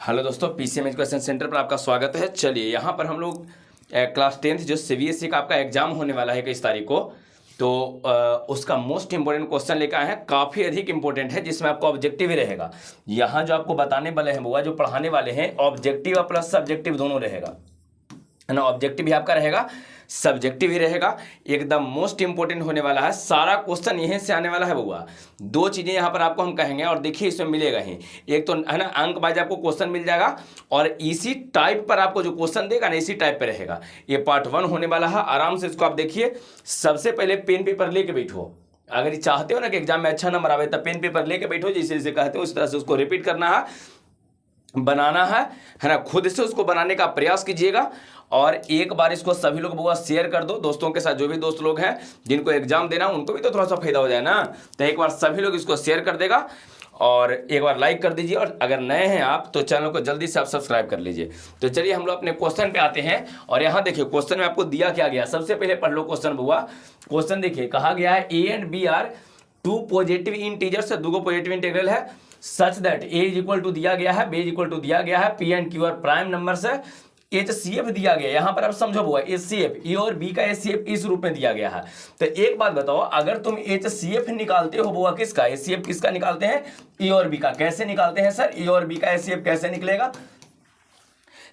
Hello दोस्तों, PCM education centre पर आपका स्वागत है। चलिए यहाँ पर हम लोग क्लास 10th जो सीबीएसई का आपका एग्जाम होने वाला है 21 तारीख को, तो उसका मोस्ट इंपोर्टेंट क्वेश्चन लेकर आए हैं। काफ़ी अधिक इंपॉर्टेंट है, जिसमें आपको ऑब्जेक्टिव ही रहेगा। यहाँ जो आपको बताने वाले हैं वो जो पढ़ाने वाले हैं, ऑब्जेक्टिव प्लस सब्जेक्टिव दोनों रहेगा, है ना। ऑब्जेक्टिव भी आपका रहेगा, सब्जेक्टिव ही रहेगा। एकदम मोस्ट इंपोर्टेंट होने वाला है। सारा क्वेश्चन यहीं से आने वाला है बउआ। दो चीज़ें यहाँ पर आपको हम कहेंगे और देखिए इसमें मिलेगा ही। एक तो है ना अंक वाइज आपको क्वेश्चन मिल जाएगा, और इसी टाइप पर आपको जो क्वेश्चन देगा ना इसी टाइप पर रहेगा। ये पार्ट 1 होने वाला है। आराम से इसको आप देखिए। सबसे पहले पेन पेपर लेके बैठो। अगर चाहते हो ना कि एग्जाम में अच्छा नंबर आवे, तब पेन पेपर लेके बैठो। जैसे जैसे कहते हो उस तरह से उसको रिपीट करना है, बनाना है ना। खुद से उसको बनाने का प्रयास कीजिएगा। और एक बार इसको सभी लोग बुआ शेयर कर दो दोस्तों के साथ। जो भी दोस्त लोग हैं जिनको एग्जाम देना, उनको भी तो थोड़ा सा फायदा हो जाए ना। तो एक बार सभी लोग इसको शेयर कर देगा और एक बार लाइक कर दीजिए। और अगर नए हैं आप तो चैनल को जल्दी से आप सब्सक्राइब कर लीजिए। तो चलिए हम लोग अपने क्वेश्चन पे आते हैं। और यहाँ देखिए क्वेश्चन में आपको दिया क्या गया। सबसे पहले पढ़ लो क्वेश्चन बुआ। क्वेश्चन देखिए, कहा गया है A and B are two positive integer से दो पॉजिटिव इंटीग्रल है such that A is equal to दिया गया है, बी इज इक्वल टू दिया गया है, P and Q R prime number से, एचसीएफ दिया गया। यहां पर आप समझो बुआ, एचसीएफ ए और बी का एचसीएफ इस रूप में दिया गया है। तो एक बात बताओ, अगर तुम एचसीएफ निकालते हो बुआ किसका, एचसीएफ किसका निकालते हैं, ए और बी का। कैसे निकालते हैं सर, ए और बी का एचसीएफ कैसे निकलेगा।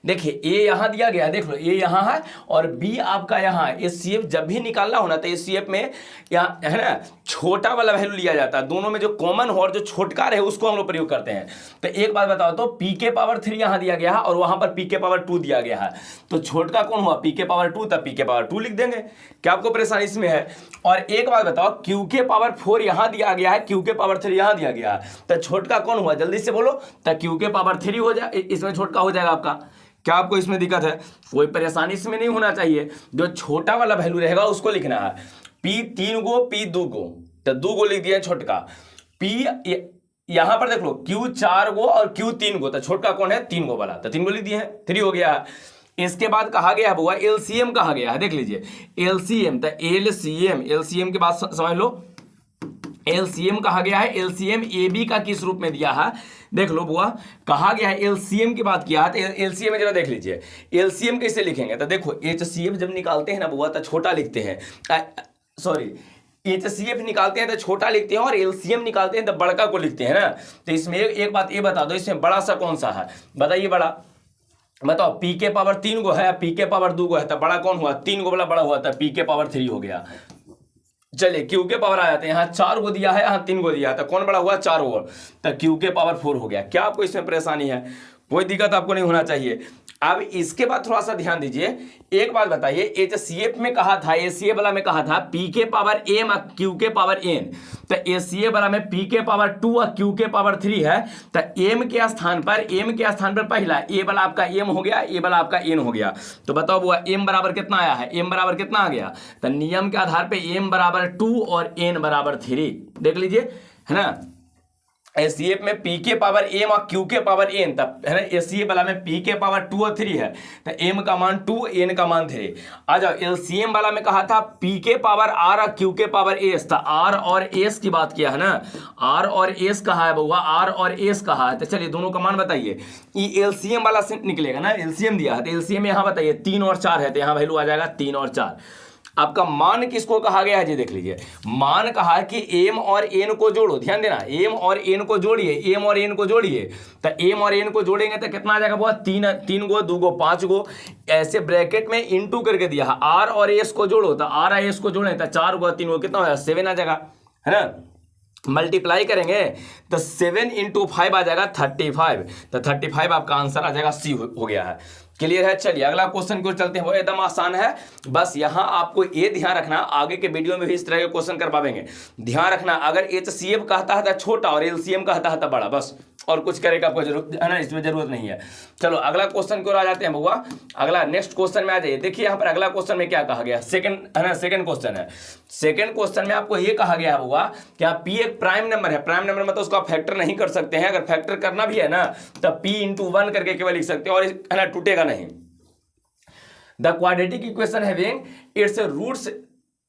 देखिए ए यहां दिया गया, देख लो ए यहां है और बी आपका यहां। एचसीएफ जब भी निकालना होना तो एचसीएफ में यहाँ है ना छोटा वाला वैल्यू लिया जाता है। दोनों में जो कॉमन हो और जो छोटका रहे उसको हम लोग प्रयोग करते हैं। तो एक बात बताओ तो पी के पावर 3 यहां दिया गया है और वहां पर पी के पावर 2 दिया गया है। तो छोटका कौन हुआ, पी के पावर 2, तब पी के पावर 2 लिख देंगे। क्या आपको परेशानी इसमें है। और एक बात बताओ, क्यू के पावर 4 यहां दिया गया है, क्यू के पावर 3 यहां दिया गया है। तो छोटका कौन हुआ, जल्दी से बोलो। तो क्यू के पावर 3 हो जाए, इसमें छोटका हो जाएगा आपका। क्या आपको इसमें दिक्कत है, कोई परेशानी इसमें नहीं होना चाहिए। जो छोटा वाला वैल्यू रहेगा उसको लिखना है। पी 3 गो, पी 2 गो, तो 2 गो लिख दिया छोटका। पी यहां पर देख लो क्यू 4 गो और क्यू 3 गो, तो छोटका कौन है, 3 गो वाला, तो 3 गो लिख दिए हैं, 3 हो गया है। इसके बाद कहा गया है बुआ एलसीएम कहा गया है, देख लीजिए एलसीएम। तो एलसीएम के बाद समझ लो एलसीएम कहा गया है। एलसीएम ए बी का किस रूप में दिया है, देख लो बुआ। कहा गया है एलसीएम की बात किया है, तो एलसीएम में जरा देख लीजिए एलसीएम कैसे लिखेंगे। तो देखो एचसीएफ जब निकालते हैं ना बुआ तो छोटा लिखते हैं, सॉरी एचसीएफ निकालते हैं तो छोटा लिखते हैं और एलसीएम निकालते हैं तो बड़का को लिखते हैं ना। तो इसमें एक बात ये बता दो, इसमें बड़ा सा कौन सा है, बताइए बड़ा बताओ। पी के पावर 3 गो है, पी के पावर 2 गो है, तो बड़ा कौन हुआ, 3 गो वाला बड़ा हुआ था, पी के पावर 3 हो गया। चलिए क्यू के पावर आ जाते हैं। यहाँ 4 गो दिया है, यहाँ 3 गो दिया है, तो कौन बड़ा हुआ, 4 गो, तो क्यू के पावर 4 हो गया। क्या आपको इसमें परेशानी है, कोई दिक्कत आपको नहीं होना चाहिए। अब इसके बाद थोड़ा सा ध्यान दीजिए। एक बात बताइए, एचसीएफ में कहा था, एसीए वाला में कहा था पी के पावर एम और क्यू के पावर एन। तो एसीए वाला में पी के पावर 2 और क्यू के पावर 3 है। तो एम के स्थान पर पहला ए वाला आपका एम हो गया, ए वाला आपका एन हो गया। तो बताओ बुआ एम बराबर कितना आया है, एम बराबर कितना आ गया। तो नियम के आधार पर एम बराबर 2 और एन बराबर 3 देख लीजिए, है ना। एसीएफ में पी के पावर एम और क्यू के पावर एन, तब है ना। एसीएफ वाला में पी के पावर 2 और 3 है, तो एम का मान 2, एन का मान 3। आ जाओ एलसीएम वाला में कहा था पी के पावर आर और क्यू के पावर एस, तो आर और एस की बात किया है ना। आर और एस कहा है बउआ, आर और एस कहा है। तो चलिए दोनों का मान बताइए। ये एलसीएम वाला से निकलेगा ना, एलसीएम दिया है तो एलसीएम यहाँ बताइए 3 और 4 है, तो यहाँ वैल्यू आ जाएगा 3 और 4। आपका मान किसको कहा गया है जी, देख लीजिए। मान कहा है कि एम और एन को जोड़ो, ध्यान देना, एम और एन को जोड़िए, एम और एन को जोड़िए। तो एम और एन को जोड़ेंगे तो कितना आ जाएगा बुआ, 3 गो, 2 गो, 5 गो, ऐसे ब्रैकेट में इनटू करके दिया है। आर और एस को जोड़ो, तो आर और एस को जोड़े तो 4 गो 3 गो कितना हो जाएगा, 7 आ जाएगा, है ना। मल्टीप्लाई करेंगे तो 7 × 5 आ जाएगा 35। तो 35 आपका आंसर आ जाएगा, सी हो गया है। क्लियर है। चलिए अगला क्वेश्चन को चलते हैं, वो एकदम आसान है। बस यहां आपको ये ध्यान रखना, आगे के वीडियो में भी इस तरह के क्वेश्चन कर पाएंगे। ध्यान रखना, अगर एचसीएफ कहता है तो छोटा और एलसीएम कहता है तो बड़ा, बस और कुछ करेगा आपको जरूरत है ना, इसमें जरूरत नहीं है। चलो अगला क्वेश्चन की ओर आ जाते हैं बउआ। अगला नेक्स्ट क्वेश्चन में आ जाइए। देखिए यहाँ पर अगला क्वेश्चन में क्या कहा गया, सेकंड है ना, सेकंड क्वेश्चन है। सेकंड क्वेश्चन में आपको ये कहा गया है बउआ कि पी एक प्राइम नंबर है। प्राइम नंबर मतलब उसको आप फैक्टर नहीं कर सकते हैं। अगर फैक्टर करना भी है ना तो पी × 1 करके केवल लिख सकते हैं, और है ना टूटेगा नहीं। The quadratic equation having its roots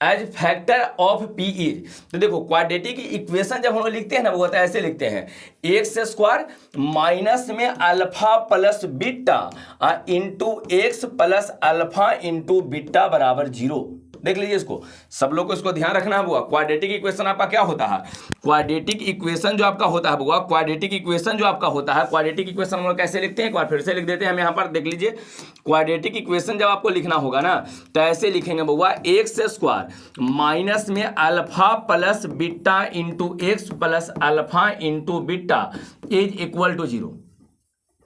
age factor of P is. तो देखो क्वाड्रेटिक इक्वेशन जब हम लोग लिखते हैं ना वो होता है ऐसे लिखते हैं, एक्स स्क्वायर माइनस में alpha plus beta into x plus alpha into beta बराबर 0। देख लीजिए इसको, सब लोग को इसको ध्यान रखना है। क्वाड्रेटिक इक्वेशन आपका क्या होता है, क्वाड्रेटिक इक्वेशन जो आपका होता है क्वाड्रेटिक इक्वेशन जो आपका होता है, क्वाड्रेटिक इक्वेशन हम लोग कैसे लिखते हैं एक बार फिर से लिख देते हैं हम यहाँ पर। देख लीजिए क्वाड्रेटिक इक्वेशन जब आपको लिखना होगा ना तो ऐसे लिखेंगे बउआ, एक्स स्क्वायर माइनस में alpha plus beta into x plus alpha into beta is equal to 0।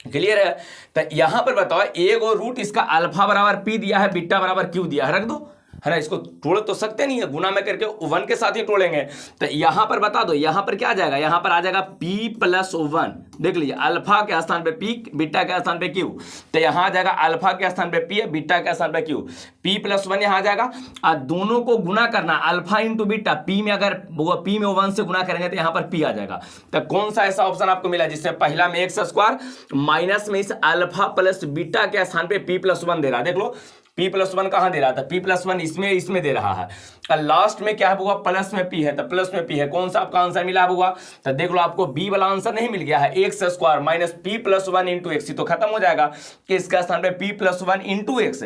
Clear है? तो यहां पर बताओ एक और रूट इसका अल्फा बराबर पी दिया है, बीटा बराबर क्यू दिया है, रख दो, है ना। इसको तोड़ तो सकते नहीं है, गुना में करके 1 के साथ ही तोड़ेंगे। तो यहां पर बता दो, यहां पर क्या आ जाएगा, यहां पर आ जाएगा p प्लस 1। देख लीजिए अल्फा के स्थान पे p, बीटा के स्थान पे q। तो यहां आ जाएगा अल्फा के स्थान पे p, बीटा के स्थान पे q। p प्लस 1 यहां आ जाएगा और दोनों को गुना करना, अल्फा इंटू बीटा। p में अगर p में 1 से गुना करेंगे तो यहां पर p आ जाएगा। तो कौन सा ऐसा ऑप्शन आपको मिला जिससे पहला में एक्स स्क्वायर माइनस में इस अल्फा प्लस बीटा के स्थान पे p प्लस 1 दे रहा है। देख लो p प्लस 1 कहां दे रहा था, p प्लस 1 इसमें दे रहा है, और लास्ट में क्या है प्लस में p है, तो प्लस में p है। कौन सा आपका आंसर मिला होगा, तो देख लो आपको b वाला आंसर नहीं मिल गया है, x square minus p plus 1 into x, तो खत्म हो जाएगा कि इसका स्थान पे p plus 1 into x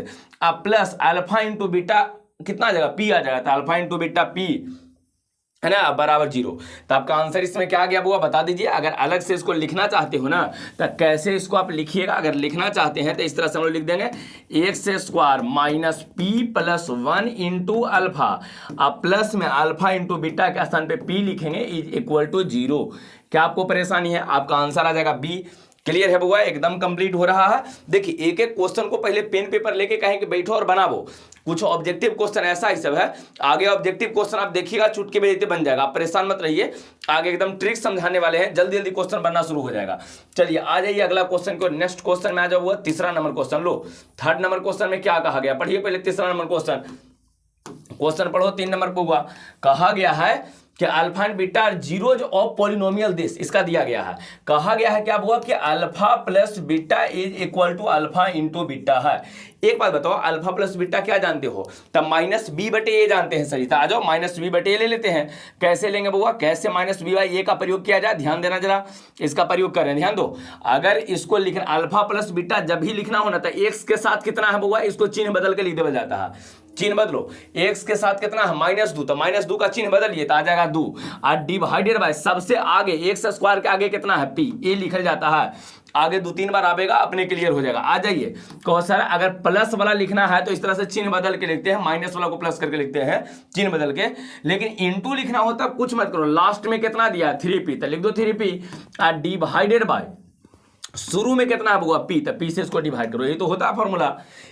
plus alpha into beta कितना आ जाएगा, p आ जाएगा। तो अल्फा इंटू बीटा p है ना बराबर 0। तो आपका आंसर इसमें क्या आ गया बुआ बता दीजिए। अगर अलग से इसको लिखना चाहते हो ना तो कैसे इसको आप लिखिएगा, अगर लिखना चाहते हैं तो इस तरह से हम लोग लिख देंगे, x square minus p plus 1 into alpha plus में अल्फा इंटू बीटा के स्थान पे p लिखेंगे इज इक्वल टू 0। क्या आपको परेशानी है, आपका आंसर आ जाएगा बी। क्लियर है बुआ, एकदम कंप्लीट हो रहा है। देखिए एक एक क्वेश्चन को पहले पेन पेपर लेके कहें कि बैठो और बनाओ। कुछ ऑब्जेक्टिव क्वेश्चन ऐसा ही सब है, आगे ऑब्जेक्टिव क्वेश्चन आप देखिएगा चुटकी बेजती बन जाएगा, आप परेशान मत रहिए। आगे एकदम ट्रिक समझाने वाले हैं, जल्दी जल्दी क्वेश्चन बनना शुरू हो जाएगा। चलिए आ जाइए अगला क्वेश्चन को, नेक्स्ट क्वेश्चन में आ जाओ, तीसरा नंबर क्वेश्चन। लो 3rd नंबर क्वेश्चन में क्या कहा गया, पढ़िए पहले तीसरा नंबर क्वेश्चन पढ़ो। 3 नंबर को हुआ, कहा गया है कि alpha and beta are zeros of polynomial this, इसका दिया गया है। कहा गया है क्या हुआ कि alpha plus beta is equal to alpha into beta है। एक बात बताओ, अल्फा प्लस बीटा क्या जानते हो, तब माइनस बी बटे ए जानते हैं सही। तो आ जाओ माइनस बी बटे ए ले लेते हैं। कैसे लेंगे बुआ, कैसे माइनस बी बाई ए का प्रयोग किया जाए, ध्यान देना जरा, इसका प्रयोग करें, ध्यान दो। अगर इसको लिखना अल्फा प्लस बीटा जब भी लिखना हो ना तो एक्स के साथ कितना है बुआ, इसको चिन्ह बदल के लिख दिया जाता है। चिन्ह बदलो, एक्स के साथ कितना है -2, तो -2 का चिन्ह बदलिए तो आ जाएगा 2 और डिवाइडेड बाय सबसे आगे एक्स स्क्वायर के आगे कितना है p, ए लिखा जाता है। आगे 2-3 बार आवेगा अपने क्लियर हो जाएगा। आ जाइए कहो सर अगर प्लस वाला लिखना है तो इस तरह से चिन्ह बदल के लिखते हैं, माइनस वाला को प्लस करके लिखते हैं चिन्ह बदल के। लेकिन इंटू लिखना होता कुछ मत करो, लास्ट में कितना दिया 3p, तो लिख दो 3p और डिवाइडेड बाय शुरू में कितना है बुआ p, तो p से इसको डिवाइड करो, यही तो होता है फॉर्मूला।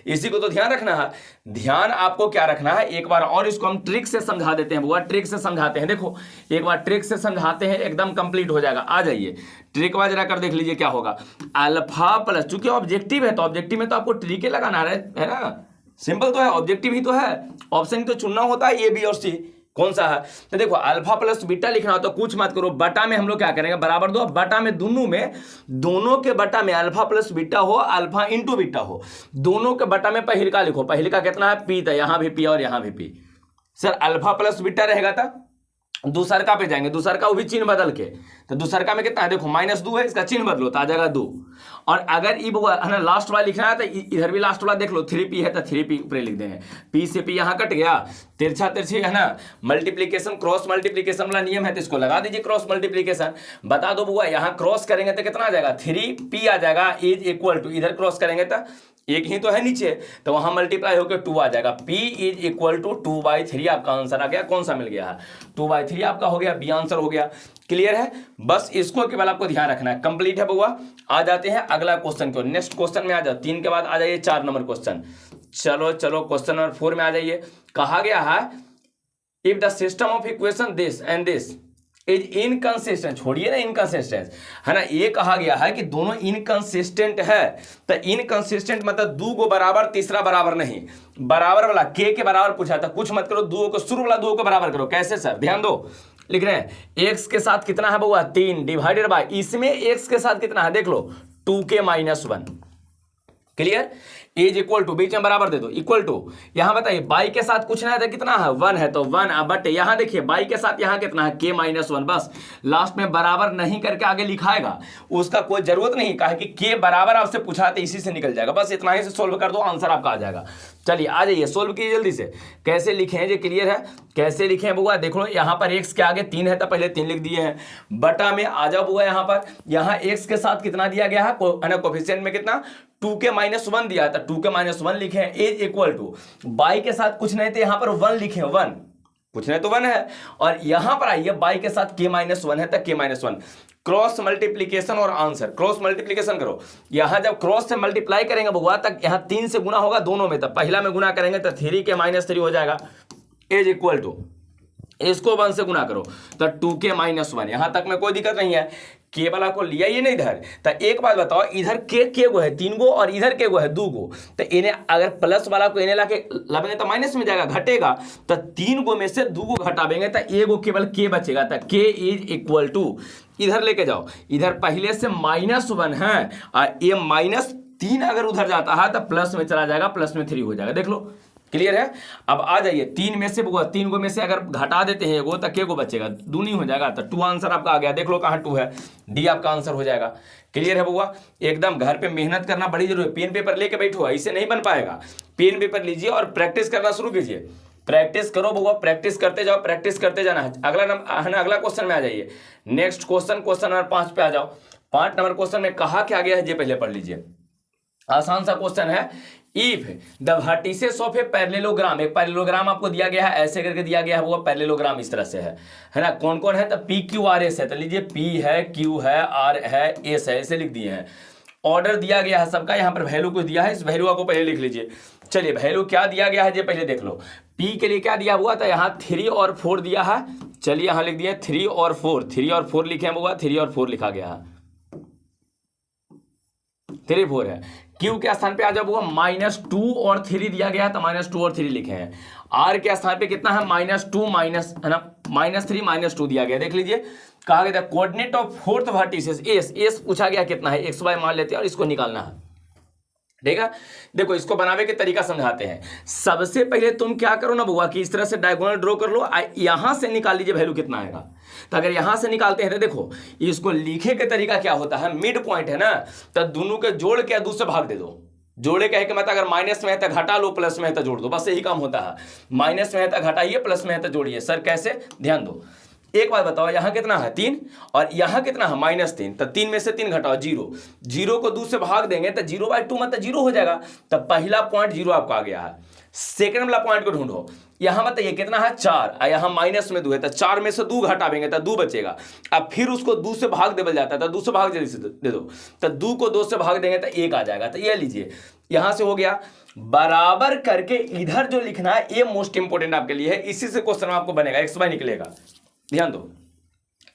इसी को तो ध्यान रखना है। ध्यान आपको क्या रखना है, एक बार और इसको हम ट्रिक से समझा देते हैं बुआ, ट्रिक से समझाते हैं। देखो एक बार ट्रिक से समझाते हैं, एकदम कंप्लीट हो जाएगा। आ जाइए ट्रिक वाइज जरा कर देख लीजिए क्या होगा। अल्फा प्लस, चूंकि ऑब्जेक्टिव है तो ऑब्जेक्टिव में तो आपको ट्रिक लगाना है ना, सिंपल तो है, ऑब्जेक्टिव ही तो है, ऑप्शन ही तो चुनना होता है, ए बी और सी कौन सा है। तो देखो अल्फा प्लस बीटा लिखना हो तो कुछ मत करो, बटा में हम लोग क्या करेंगे बराबर दो, बटा में दोनों के बटा में अल्फा प्लस बीटा हो अल्फा इंटू बीटा हो, दोनों के बटा में पहले का लिखो, पहले का कितना है p, तो यहां भी p और यहां भी p। Sir alpha plus beta रहेगा था, दूसरका पे जाएंगे, दूसरका वो भी चिन्ह बदल के, तो दूसरका में कितना है देखो -2 है, इसका चिन्ह बदलो तो आ जाएगा 2। और अगर ई है ना लास्ट वाला लिखना है तो इधर भी लास्ट वाला देख लो 3p है तो 3p ऊपर लिख देंगे, p से p यहाँ कट गया, तिरछा तिरछी है ना, मल्टीप्लीकेशन क्रॉस मल्टीप्लीकेशन वाला नियम है तो इसको लगा दीजिए क्रॉस मल्टीप्लीकेशन। बता दो बुआ यहाँ क्रॉस करेंगे तो कितना आ जाएगा 3p आ जाएगा इज इक्वल टू, इधर क्रॉस करेंगे तो एक ही तो है नीचे, तो वहां मल्टीप्लाई होकर 2 आ जाएगा, p इज इक्वल टू 2/3 आपका आंसर आ गया। कौन सा मिल गया है 2/3 आपका हो गया, बी आंसर हो गया। क्लियर है, बस इसको केवल आपको ध्यान रखना है। कंप्लीट है बुआ। आ जाते हैं अगला क्वेश्चन को, नेक्स्ट क्वेश्चन में आ जाओ, 3 के बाद आ जाइए 4 नंबर क्वेश्चन। चलो क्वेश्चन नंबर 4 में आ जाइए। कहा गया है if the system of equation this and this is inconsistent, छोड़िए ना इनकंसिस्टेंट, है ना, ये कहा गया है कि दोनों इनकंसिस्टेंट है। तो इनकंसिस्टेंट मतलब 2 को बराबर तीसरा बराबर नहीं, बराबर वाला के बराबर पूछा था, कुछ मत करो, 2 को शुरू वाला 2 को बराबर करो। कैसे सर, ध्यान दो, लिख रहे हैं एक्स के साथ कितना है बउआ 3 डिवाइडेड बाय, इसमें एक्स के साथ कितना है देख लो 2k - 1, clear, is equal to, बीच में बराबर दे दो, इक्वल टू, यहां बताइए बाई के साथ कुछ ना है तो कितना है 1 है, तो 1 बट यहां देखिए बाई के साथ यहां कितना है k-1, बस लास्ट में बराबर नहीं करके आगे लिखाएगा, उसका कोई जरूरत नहीं, कहा कि k बराबर आपसे पूछा तो इसी से निकल जाएगा, बस इतना ही से सोल्व कर दो, आंसर आपका आ जाएगा। चलिए आ जाइए सोल्व कीजिए जल्दी से, कैसे लिखे हैं ये क्लियर है, कैसे लिखे हैं बुआ, देख लो यहाँ पर x के आगे 3 है तो पहले 3 लिख दिए हैं, बटा में आ जाओ बुआ, यहाँ पर यहाँ x के साथ कितना दिया गया है ना, कोफिशिएंट में कितना 2k-1 दिया था, 2k-1 लिखे हैं, इज इक्वल टू, बाई के साथ कुछ नहीं तो यहाँ पर 1 लिखे हैं, 1 कुछ नहीं तो 1 है, और यहां पर आइए बाई के साथ k-1 है तो k-1, क्रॉस मल्टीप्लीकेशन और आंसर, क्रॉस मल्टीप्लीकेशन करो, यहां जब क्रॉस से मल्टीप्लाई करेंगे बुआ तक यहां 3 से गुना होगा दोनों में, तब पहला में गुना करेंगे तो 3k-3 हो जाएगा, इज इक्वल टू, इसको 1 से गुना करो तो 2k-1, यहां तक में कोई दिक्कत नहीं है, के वाला को लिया ये नहीं इधर, तो एक बात बताओ, इधर के गो है 3 गो और इधर के गो है 2 गो, तो इन्हें अगर प्लस वाला को इन्हें लाके लाएंगे तो माइनस में जाएगा, घटेगा, तो 3 गो में से 2 गो घटावेंगे तो एगो केवल के बचेगा, तो के इज इक्वल टू, इधर लेके जाओ, इधर पहले से -1 है और ये -3 अगर उधर जाता है तो प्लस में चला जाएगा, प्लस में 3 हो जाएगा, देख लो क्लियर है। अब आ जाइए 3 में से 3 गो में से अगर घटा देते हैं एगो तो के गो बचेगा, 2 नहीं हो जाएगा, तो 2 आंसर आपका आ गया, देख लो कहाँ 2 है, डी आपका आंसर हो जाएगा। क्लियर है बुआ, एकदम घर पे मेहनत करना बड़ी जरूरी है, पेन पेपर लेके बैठो, ऐसे नहीं बन पाएगा, पेन पेपर लीजिए और प्रैक्टिस करना शुरू कीजिए, प्रैक्टिस करो बुआ, प्रैक्टिस करते जाओ, प्रैक्टिस करते जाना है। अगला क्वेश्चन में आ जाइए, नेक्स्ट क्वेश्चन नंबर 5 पे आ जाओ। 5 नंबर क्वेश्चन में कहा क्या गया है ये पहले पढ़ लीजिए, आसान सा क्वेश्चन है, if the vertices of a parallelogram, एक पैरेललोग्राम आपको दिया गया है, ऐसे करके दिया गया है, वो पैरेललोग्राम इस तरह से है ना, कौन कौन है, तो PQRS है, तो लीजिए P है, Q है, R है, S है, ऐसे लिख दिए हैं, ऑर्डर दिया गया है सबका, यहाँ पर वैल्यू कुछ दिया है, इस वैल्यू को पहले लिख लीजिए। चलिए वैल्यू क्या दिया गया है ये पहले देख लो, P के लिए क्या दिया हुआ था, यहाँ 3 और 4 दिया है, चलिए यहाँ लिख दिए 3 और 4, 3 और 4 लिखे हैं बुआ, 3 और 4 लिखा गया है, 3 4 है। Q के स्थान पे आ जाओ -2 और 3 दिया गया तो -2 और 3 लिखे हैं। R के स्थान पे कितना है -2 है ना, -3 -2 दिया गया, देख लीजिए कहा गया था coordinate of fourth vertices, S पूछा गया कितना है, XY मान लेते हैं और इसको निकालना है, ठीक है। देखो इसको बनाने के तरीका समझाते हैं, सबसे पहले तुम क्या करो ना बुआ कि इस तरह से डायगोनल ड्रॉ कर लो, यहां से निकाल लीजिए वैल्यू कितना आएगा, तो अगर यहां से निकालते हैं तो देखो इसको लिखे के तरीका क्या होता है, मिड पॉइंट है ना, तो दोनों के जोड़ के 2 से भाग दे दो, जोड़े कहे के मतलब अगर माइनस में है तो घटा लो, प्लस में है तो जोड़ दो, बस यही काम होता है, माइनस में है तो घटाइए, प्लस में है तो जोड़िए। सर कैसे, ध्यान दो, एक बात बताओ, यहाँ कितना है 3 और यहाँ कितना है -3, तो 3 में से 3 घटाओ 0, 0 को 2 से भाग देंगे तो 0/2 मतलब 0 हो जाएगा, तब पहला पॉइंट 0 आपका आ गया है। सेकंड वाला पॉइंट को ढूंढो, यहाँ बताइए कितना है 4 और यहाँ माइनस में 2 है, तो 4 में से 2 घटावेंगे तो 2 बचेगा, अब फिर उसको 2 से भाग देवल जाता है, तो 2 से भाग दे दो, तो 2 को 2 से भाग देंगे तो 1 आ जाएगा, तो ये लीजिए यहां से हो गया, बराबर करके इधर जो लिखना है ये मोस्ट इंपोर्टेंट आपके लिए है, इसी से क्वेश्चन आपको बनेगा, XY निकलेगा। ध्यान दो,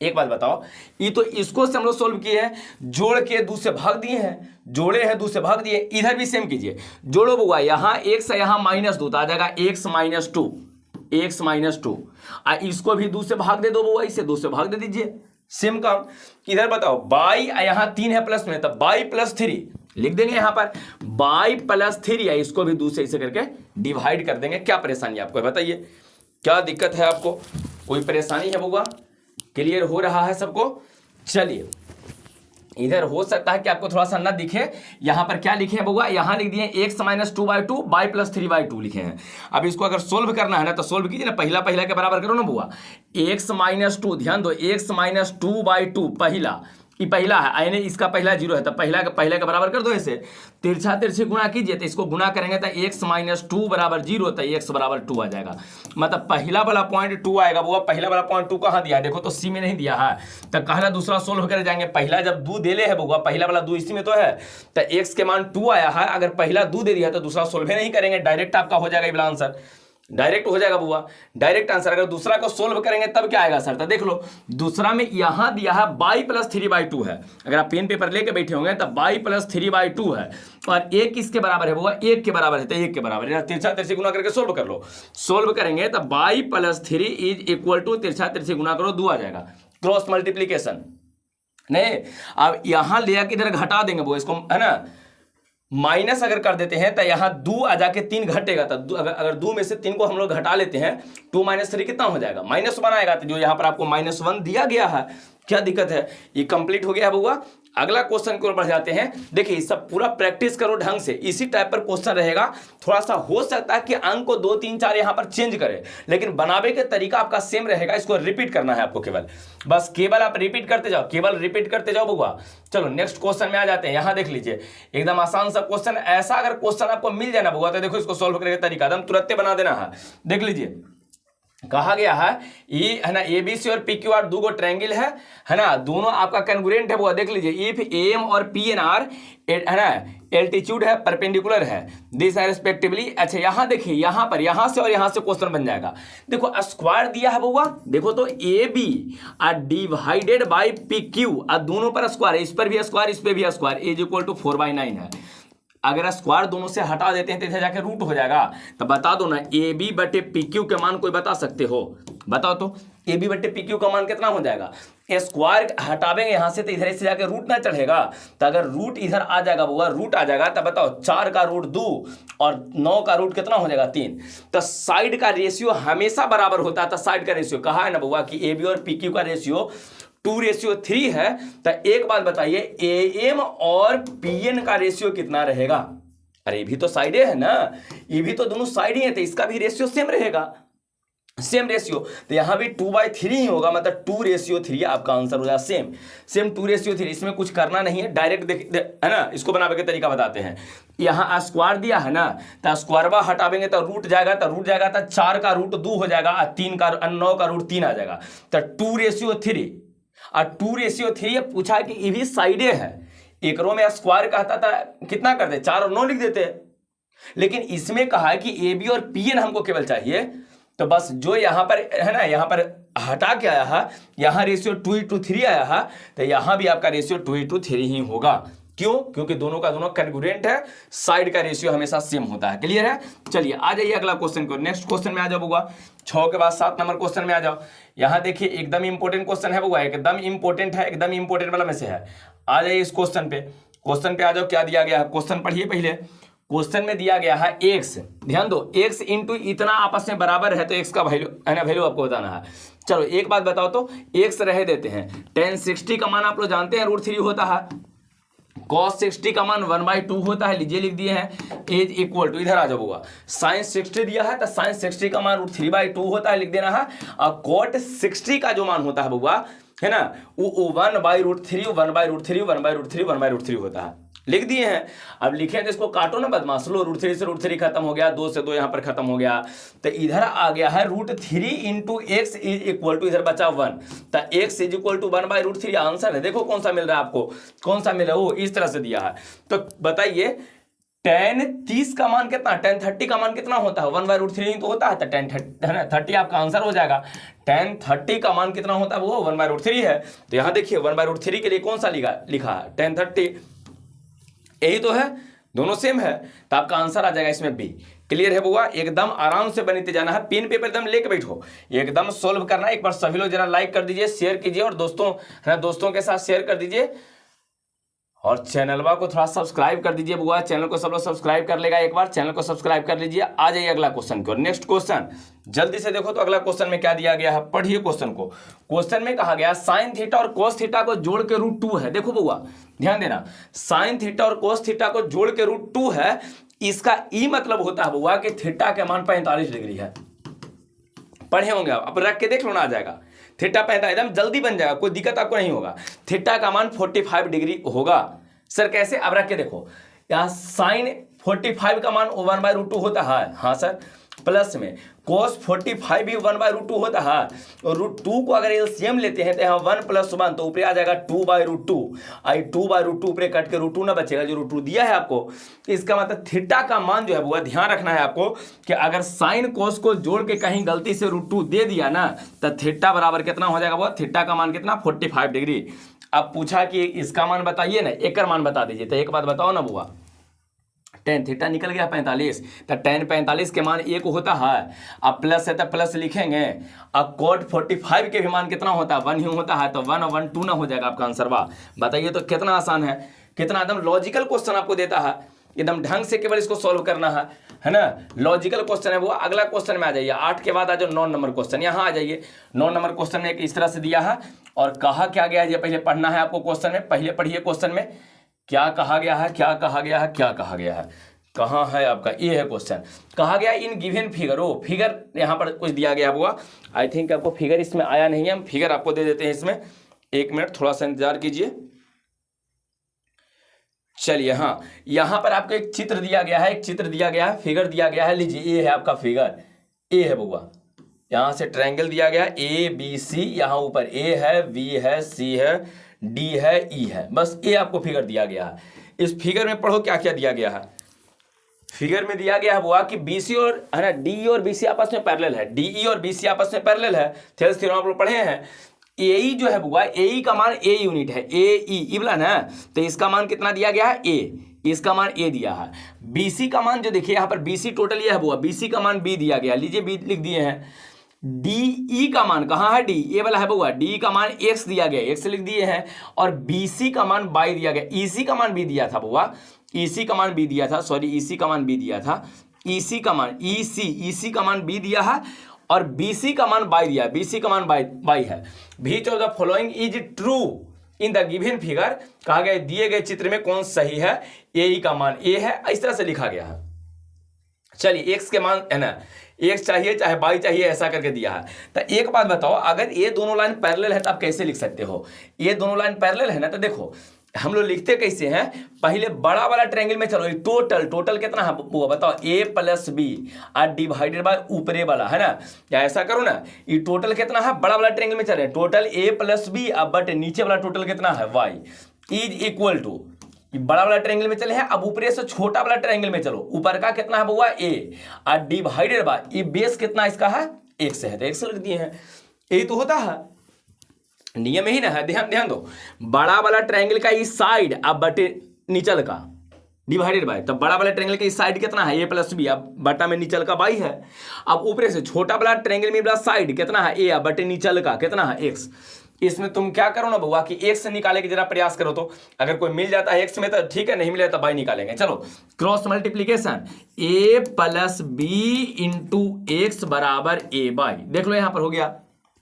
एक बात बताओ, ये तो इसको से हम लोग सोल्व किए हैं, जोड़ के 2 से भाग दिए हैं, जोड़े हैं 2 से भाग दिए, इधर भी सेम कीजिए, जोड़ो बुआ, यहाँ x है, यहाँ -2 तो आ जाएगा x -2, इसको भी 2 से भाग दे दो बुआ, इसे 2 से भाग दे दीजिए, सेम काम। इधर बताओ बाई, यहाँ 3 है प्लस में, तो बाई +3 लिख देंगे यहाँ पर, बाई +3 है, इसको भी 2 से इसे करके डिवाइड कर देंगे। क्या परेशानी आपको बताइए, क्या दिक्कत है आपको, कोई परेशानी है बुआ, क्लियर हो रहा है सबको। चलिए इधर हो सकता है कि आपको थोड़ा सा ना दिखे, यहां पर क्या लिखे हैं बुआ, यहां लिख दिए x -2/2 बाई +3/2 लिखे हैं। अब इसको अगर सोल्व करना है ना तो सोल्व कीजिए ना, पहला के बराबर करो ना बुआ, x -2, ध्यान दो x -2/2 पहला, ये पहला है, यानी इसका पहला 0 है, तो पहला के बराबर कर दो, ऐसे तिरछा तिरछी गुणा कीजिए, तो इसको गुणा करेंगे तो x -2 = 0, तो x = 2 आ जाएगा, मतलब पहला वाला पॉइंट 2 आएगा। वो पहला वाला पॉइंट 2 कहाँ दिया है, देखो तो सी में नहीं दिया है, तो कहला दूसरा सोल्व कर जाएंगे, पहला जब 2 दे ले है बुआ, पहला वाला 2 इसी में तो है, तो x के मान 2 आया है, अगर पहला 2 दे दिया तो दूसरा सोल्व नहीं करेंगे, डायरेक्ट आपका हो जाएगा ये वाला आंसर, डायरेक्ट हो जाएगा बुआ, डायरेक्ट आंसर। अगर दूसरा को सोल्व करेंगे तब क्या आएगा सर, तो देख लो दूसरा में यहां दिया है बाई +3/2 है, अगर आप पेन पेपर लेके बैठे होंगे तो बाई +3/2 है, और 1 किसके बराबर है बुआ, 1 के बराबर है, तो 1 के बराबर है, तिरछा तिरछी गुना करके सोल्व कर लो, सोल्व करेंगे तो बाई +3 = तिरछा तिरछी गुना करो 2 आ जाएगा, क्रॉस मल्टीप्लीकेशन नहीं। अब यहां ले आके इधर घटा देंगे बुआ इसको, है ना, माइनस अगर कर देते हैं तो यहाँ 2 आ जाके 3 घटेगा, तो अगर 2 में से 3 को हम लोग घटा लेते हैं 2 - 3 कितना हो जाएगा, -1 आएगा। तो जो यहाँ पर आपको -1 दिया गया है, क्या दिक्कत है, ये कंप्लीट हो गया है बउआ। अगला क्वेश्चन की ओर बढ़ जाते हैं। देखिए सब पूरा प्रैक्टिस करो ढंग से, इसी टाइप पर क्वेश्चन रहेगा। थोड़ा सा हो सकता है कि अंक को 2 3 4 यहाँ पर चेंज करे, लेकिन बनावे के तरीका आपका सेम रहेगा। इसको रिपीट करना है आपको, केवल आप रिपीट करते जाओ, केवल रिपीट करते जाओ बउआ। चलो नेक्स्ट क्वेश्चन में आ जाते हैं। यहाँ देख लीजिए एकदम आसान सा क्वेश्चन। ऐसा अगर क्वेश्चन आपको मिल जाए ना बउआ, तो देखो इसको सॉल्व करने का तरीका एकदम तुरंत बना देना है। देख लीजिए कहा गया है ये है ना, एबीसी और पीक्यूआर दो गो ट्रायंगल है ना, दोनों आपका कंग्रुएंट है वो। देख लीजिए इफ एम और पीएनआर है ना एल्टीट्यूड है, परपेंडिकुलर है, दिस है रिस्पेक्टिवली। अच्छा यहाँ देखिए, यहाँ पर यहाँ से और यहाँ से क्वेश्चन बन जाएगा। देखो स्क्वायर दिया है बउआ, देखो तो a b divided by p q, दोनों पर स्क्वायर है, इस पर भी स्क्वायर इस पर भी स्क्वायर, इज इक्वल टू 4/9 है। अगर स्क्वायर दोनों से हटा देते हैं तो इधर जाके रूट हो जाएगा। तो बता दो ना, ए बी बटे पी क्यू के मान कोई बता सकते हो, बताओ तो ए बी बटे पी क्यू का मान कितना हो जाएगा। स्क्वायर हटावेंगे यहाँ से तो इधर से जाके रूट ना चढ़ेगा, तो अगर रूट इधर आ जाएगा बुआ, रूट आ जाएगा, तब बताओ 4 का रूट 2 और 9 का रूट कितना हो जाएगा 3। तो साइड का रेशियो हमेशा बराबर होता है। तो साइड का रेशियो कहा है ना बुआ कि ए बी और पी क्यू का रेशियो 2:3 है। तो एक बात बताइए, ए एम और पी एन का रेशियो कितना रहेगा। अरे ये भी तो साइडे है ना, ये भी तो दोनों साइड ही है, तो इसका भी रेशियो सेम रहेगा, सेम रेशियो। तो यहाँ भी 2/3 ही होगा, मतलब 2:3 आपका आंसर हो जाएगा। सेम 2:3। इसमें कुछ करना नहीं है, डायरेक्ट है ना, इसको बनाने का तरीका बताते हैं। यहाँ स्क्वायर दिया है ना, तो स्क्वायरवा हटावेंगे तो रूट जाएगा, तो 4 का रूट 2 हो जाएगा, 9 का रूट 3 आ जाएगा। तो 2:3 और 2:3 पूछा है कि ये भी साइडे है। एक रो में स्क्वायर कहता था कितना कर दे, 4 और 9 लिख देते, लेकिन इसमें कहा है कि ए बी और पी एन हमको केवल चाहिए। तो बस जो यहाँ पर है ना, यहाँ पर हटा के आया है, यहाँ रेशियो 2:3 आया है, तो यहाँ भी आपका रेशियो 2:3 ही होगा। क्यों? क्योंकि दोनों का दोनों कंग्रुएंट है, साइड का रेशियो हमेशा सेम होता है। क्लियर है? चलिए आ जाइए अगला क्वेश्चन को, नेक्स्ट क्वेश्चन में आ जाओ बुआ। 6 के बाद 7 नंबर क्वेश्चन में आ जाओ। यहाँ देखिए एकदम इंपॉर्टेंट क्वेश्चन है बुआ, एकदम इंपॉर्टेंट है, एकदम इंपॉर्टेंट वाला में से है। आ जाइए इस क्वेश्चन पे आ जाओ। क्या दिया गया है क्वेश्चन पढ़िए पहले। क्वेश्चन में दिया गया है x, ध्यान दो, x इंटू इतना आपस में बराबर है, तो x का वैल्यू है ना, वैल्यू आपको बताना है। चलो एक बात बताओ तो, x रह देते हैं, tan 60 का मान आप लोग जानते हैं √3 होता है, cos 60 का मान 1/2 होता है, लीजिए लिख दिए हैं, इज इक्वल टू, इधर आ जाओ, sin 60 दिया है तो sin 60 का मान √3/2 होता है, लिख देना है। और cot 60 का जो मान होता है बुआ, है ना, वो 1/√3 होता है, लिख दिए हैं। अब लिखे तो इसको काटो ना बदमाश, लो √3 से √3 खत्म हो गया, 2 से 2 यहाँ पर खत्म हो गया, तो इधर आ गया है √3 into x is equal to, इधर बचा 1, तो x is equal to 1/√3 answer है। देखो कौन सा मिल रहा है आपको, कौन सा मिल रहा है, वो इस तरह से दिया है। तो बताइए tan 30 का मान कितना, tan 30 का मान कितना होता है, 1/√3 तो होता है, तो tan 30 आपका आंसर हो जाएगा। tan 30 का मान कितना होता है, वो 1/√3 है। तो यहाँ देखिए 1/√3 के लिए कौन सा लिखा है, tan 30, यही तो है, दोनों सेम है, तो आपका आंसर आ जाएगा इसमें बी। क्लियर है बुआ? एकदम आराम से बनते जाना है, पेन पेपर एकदम लेके बैठो, एकदम सोल्व करना है। एक बार सभी लोग जरा लाइक कर दीजिए, शेयर कीजिए, और दोस्तों के साथ शेयर कर दीजिए, और चैनलवा को थोड़ा सब्सक्राइब कर दीजिए बुआ। चैनल को सब लोग सब्सक्राइब कर लेगा, एक बार चैनल को सब्सक्राइब कर लीजिए। आ जाइए अगला क्वेश्चन की ओर। नेक्स्ट क्वेश्चन जल्दी से देखो तो अगला क्वेश्चन में क्या दिया गया है, पढ़िए क्वेश्चन को। क्वेश्चन में कहा गया sin थीटा और cos थीटा को जोड़ के √2 है। देखो बुआ ध्यान देना, sin थीटा और cos थीटा को जोड़ के √2 है। इसका ई मतलब होता है बुआ कि थीटा के मान 45 डिग्री है। पढ़े होंगे आप, अब रख के देख लो ना, आ जाएगा थीटा 45, एकदम जल्दी बन जाएगा, कोई दिक्कत आपको नहीं होगा। थीटा का मान 45 डिग्री होगा। सर कैसे? अब रख के देखो, यहाँ sin 45 का मान 1/√2 होता है, हाँ सर, प्लस में cos 45 भी 1/√2 होता है, और √2 को अगर एलसीएम लेते हैं तो यहाँ 1 + 1 तो ऊपर आ जाएगा 2/√2, आई 2/√2 ऊपर कट के √2 ना बचेगा, जो √2 दिया है आपको। इसका मतलब थीटा का मान जो है वो ध्यान रखना है आपको कि अगर sin cos को जोड़ के कहीं गलती से √2 दे दिया ना, तो थीटा बराबर कितना हो जाएगा वो, थीटा का मान कितना, 45 डिग्री। अब पूछा कि इसका मान बताइए ना, एक मान बता दीजिए, तो एक बात बताओ ना बुआ, tan थीटा निकल गया 45, तो tan 45 के मान 1 होता है, अब प्लस है तो प्लस लिखेंगे, अब cot 45 के भी मान कितना होता है, 1 ही होता है, तो 1 और 1 2 ना हो जाएगा आपका आंसर। वाह बताइए, तो कितना आसान है, कितना एकदम लॉजिकल क्वेश्चन आपको देता है। एकदम ढंग से केवल इसको सॉल्व करना है ना। लॉजिकल क्वेश्चन है वो। अगला क्वेश्चन में आ जाइए, 8 के बाद आ जाओ 9 नंबर क्वेश्चन। यहाँ आ जाइए, 9 नंबर क्वेश्चन में एक इस तरह से दिया है और कहा क्या गया है, ये पहले पढ़ना है आपको क्वेश्चन में। पहले पढ़िए क्वेश्चन में क्या कहा गया है, क्या कहा गया है, क्या कहा गया है। कहाँ है आपका, ये है क्वेश्चन। कहा गया in given figure, O figure यहाँ पर कुछ दिया गया हुआ। आई थिंक आपको फिगर इसमें आया नहीं है, हम फिगर आपको दे देते हैं इसमें। 1 मिनट थोड़ा सा इंतजार कीजिए। चलिए, हाँ, यहाँ पर आपको एक चित्र दिया गया है, एक चित्र दिया गया है, फिगर दिया गया है। लीजिए, ये है आपका फिगर, ए है बउआ। यहाँ से ट्रायंगल दिया गया ABC, यहाँ ऊपर ए है, बी है, सी है, डी है, ई है। बस ये आपको फिगर दिया गया है। इस फिगर में पढ़ो क्या क्या दिया गया है। फिगर में दिया गया है बुआ कि BC और है ना, DE और BC आपस में पैरेलल है। DE और BC आपस में पैरेलल है। थेल्स थ्योरम आप लोग पढ़े हैं। AE जो है बुआ, AE का मान A यूनिट है, AE बोला ना, तो इसका मान कितना दिया गया है, A, इसका मान A दिया है। BC का मान जो देखिए यहाँ पर BC टोटल ये है बुआ, BC का मान B दिया गया, लीजिए B लिख दिए हैं। DE का मान कहाँ है, D ये वाला है बुआ, DE का मान X दिया गया, X लिख दिए हैं। और BC का मान Y दिया गया, EC का मान B दिया था बुआ, EC का मान B दिया था, सॉरी EC का मान B दिया था, EC का मान EC का मान B दिया है और BC का मान Y दिया, BC का मान Y है। Which of the following is true in the given figure, कहा गया दिए गए चित्र में कौन सही है। AE का मान A है, इस तरह से लिखा गया है। चलिए, X के मान है ना, X चाहिए चाहे Y चाहिए, ऐसा करके दिया है। तो एक बात बताओ, अगर ये दोनों लाइन पैरेलल है तो आप कैसे लिख सकते हो। ये दोनों लाइन पैरेलल है ना, तो देखो हम लोग लिखते कैसे हैं। पहले बड़ा वाला ट्रायंगल में चलो, टोटल कितना है वो बताओ, A + B और डिवाइडेड बाय ऊपरे वाला है ना, या ऐसा करो ना, ये टोटल कितना है, बड़ा वाला ट्रायंगल में चल रहे हैं, टोटल A + B अब बट नीचे वाला टोटल कितना है, Y इज इक्वल टू, बड़ा वाला ट्रायंगल में चले हैं, अब ऊपरे से छोटा वाला ट्रायंगल में चलो, ऊपर का कितना है बुआ A और डिवाइडेड बाय ये बेस कितना इसका है, X है, तो X लिख दिए हैं। यही तो होता है, नियम ही ना है। ध्यान दो, बड़ा वाला ट्रायंगल का इस साइड अब बटे नीचल का डिवाइडेड बाय, तब बड़ा वाला ट्रायंगल का इस साइड कितना है A + B, अब बटा में नीचल का Y है। अब ऊपरे से छोटा वाला ट्रायंगल में साइड कितना है A, अब बटे नीचल का कितना है X। इसमें तुम क्या करो ना बुआ कि X से निकाले के जरा प्रयास करो, तो अगर कोई मिल जाता है X में तो ठीक है, नहीं मिले तो Y निकालेंगे। चलो, cross multiplication A + B × X बराबर AY, देख लो यहाँ पर हो गया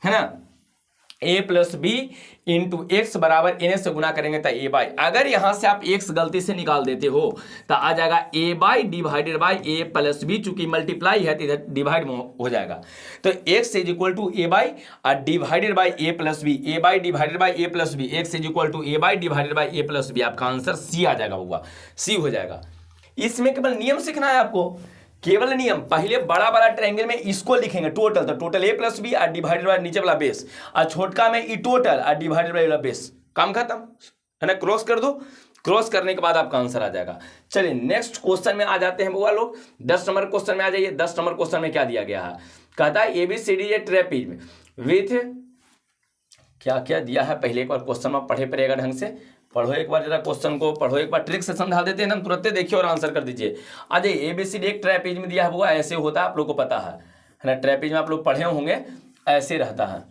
है ना। A + B × X बराबर इन्हें से गुना करेंगे तो AY। अगर यहां से आप X गलती से निकाल देते हो तो आ जाएगा AY divided by A + B, चूंकि मल्टीप्लाई है तो इधर डिवाइड हो जाएगा, तो X is equal to AY और divided by A + B, AY divided by A + B, X is equal to AY divided by A + B। आपका आंसर C आ जाएगा हुआ, C हो जाएगा। इसमें केवल नियम सीखना है आपको, केवल नियम। पहले बड़ा वाला ट्रायंगल में इसको लिखेंगे टोटल, तो टोटल A + B और डिवाइडेड बाय नीचे वाला बेस, और छोटका में ई टोटल और डिवाइडेड बाय वाला बेस, काम खत्म है ना। क्रॉस कर दो, क्रॉस करने के बाद आपका आंसर आ जाएगा। चलिए नेक्स्ट क्वेश्चन में आ जाते हैं बुआ लोग, 10 नंबर क्वेश्चन में आ जाइए। 10 नंबर क्वेश्चन में क्या दिया गया है, कहता है ABCD ट्रेपीज विथ, क्या क्या दिया है पहले एक बार क्वेश्चन में पढ़े पड़ेगा ढंग से, पढ़ो एक बार जरा क्वेश्चन को, पढ़ो एक बार, ट्रिक से समझा देते हैं ना, तुरंत देखिए और आंसर कर दीजिए। आ जाइए, ABCD एक ट्रेपीज में दिया है बुआ, ऐसे होता है, आप लोग को पता है ना, ट्रेपीज में आप लोग पढ़े होंगे, ऐसे रहता है,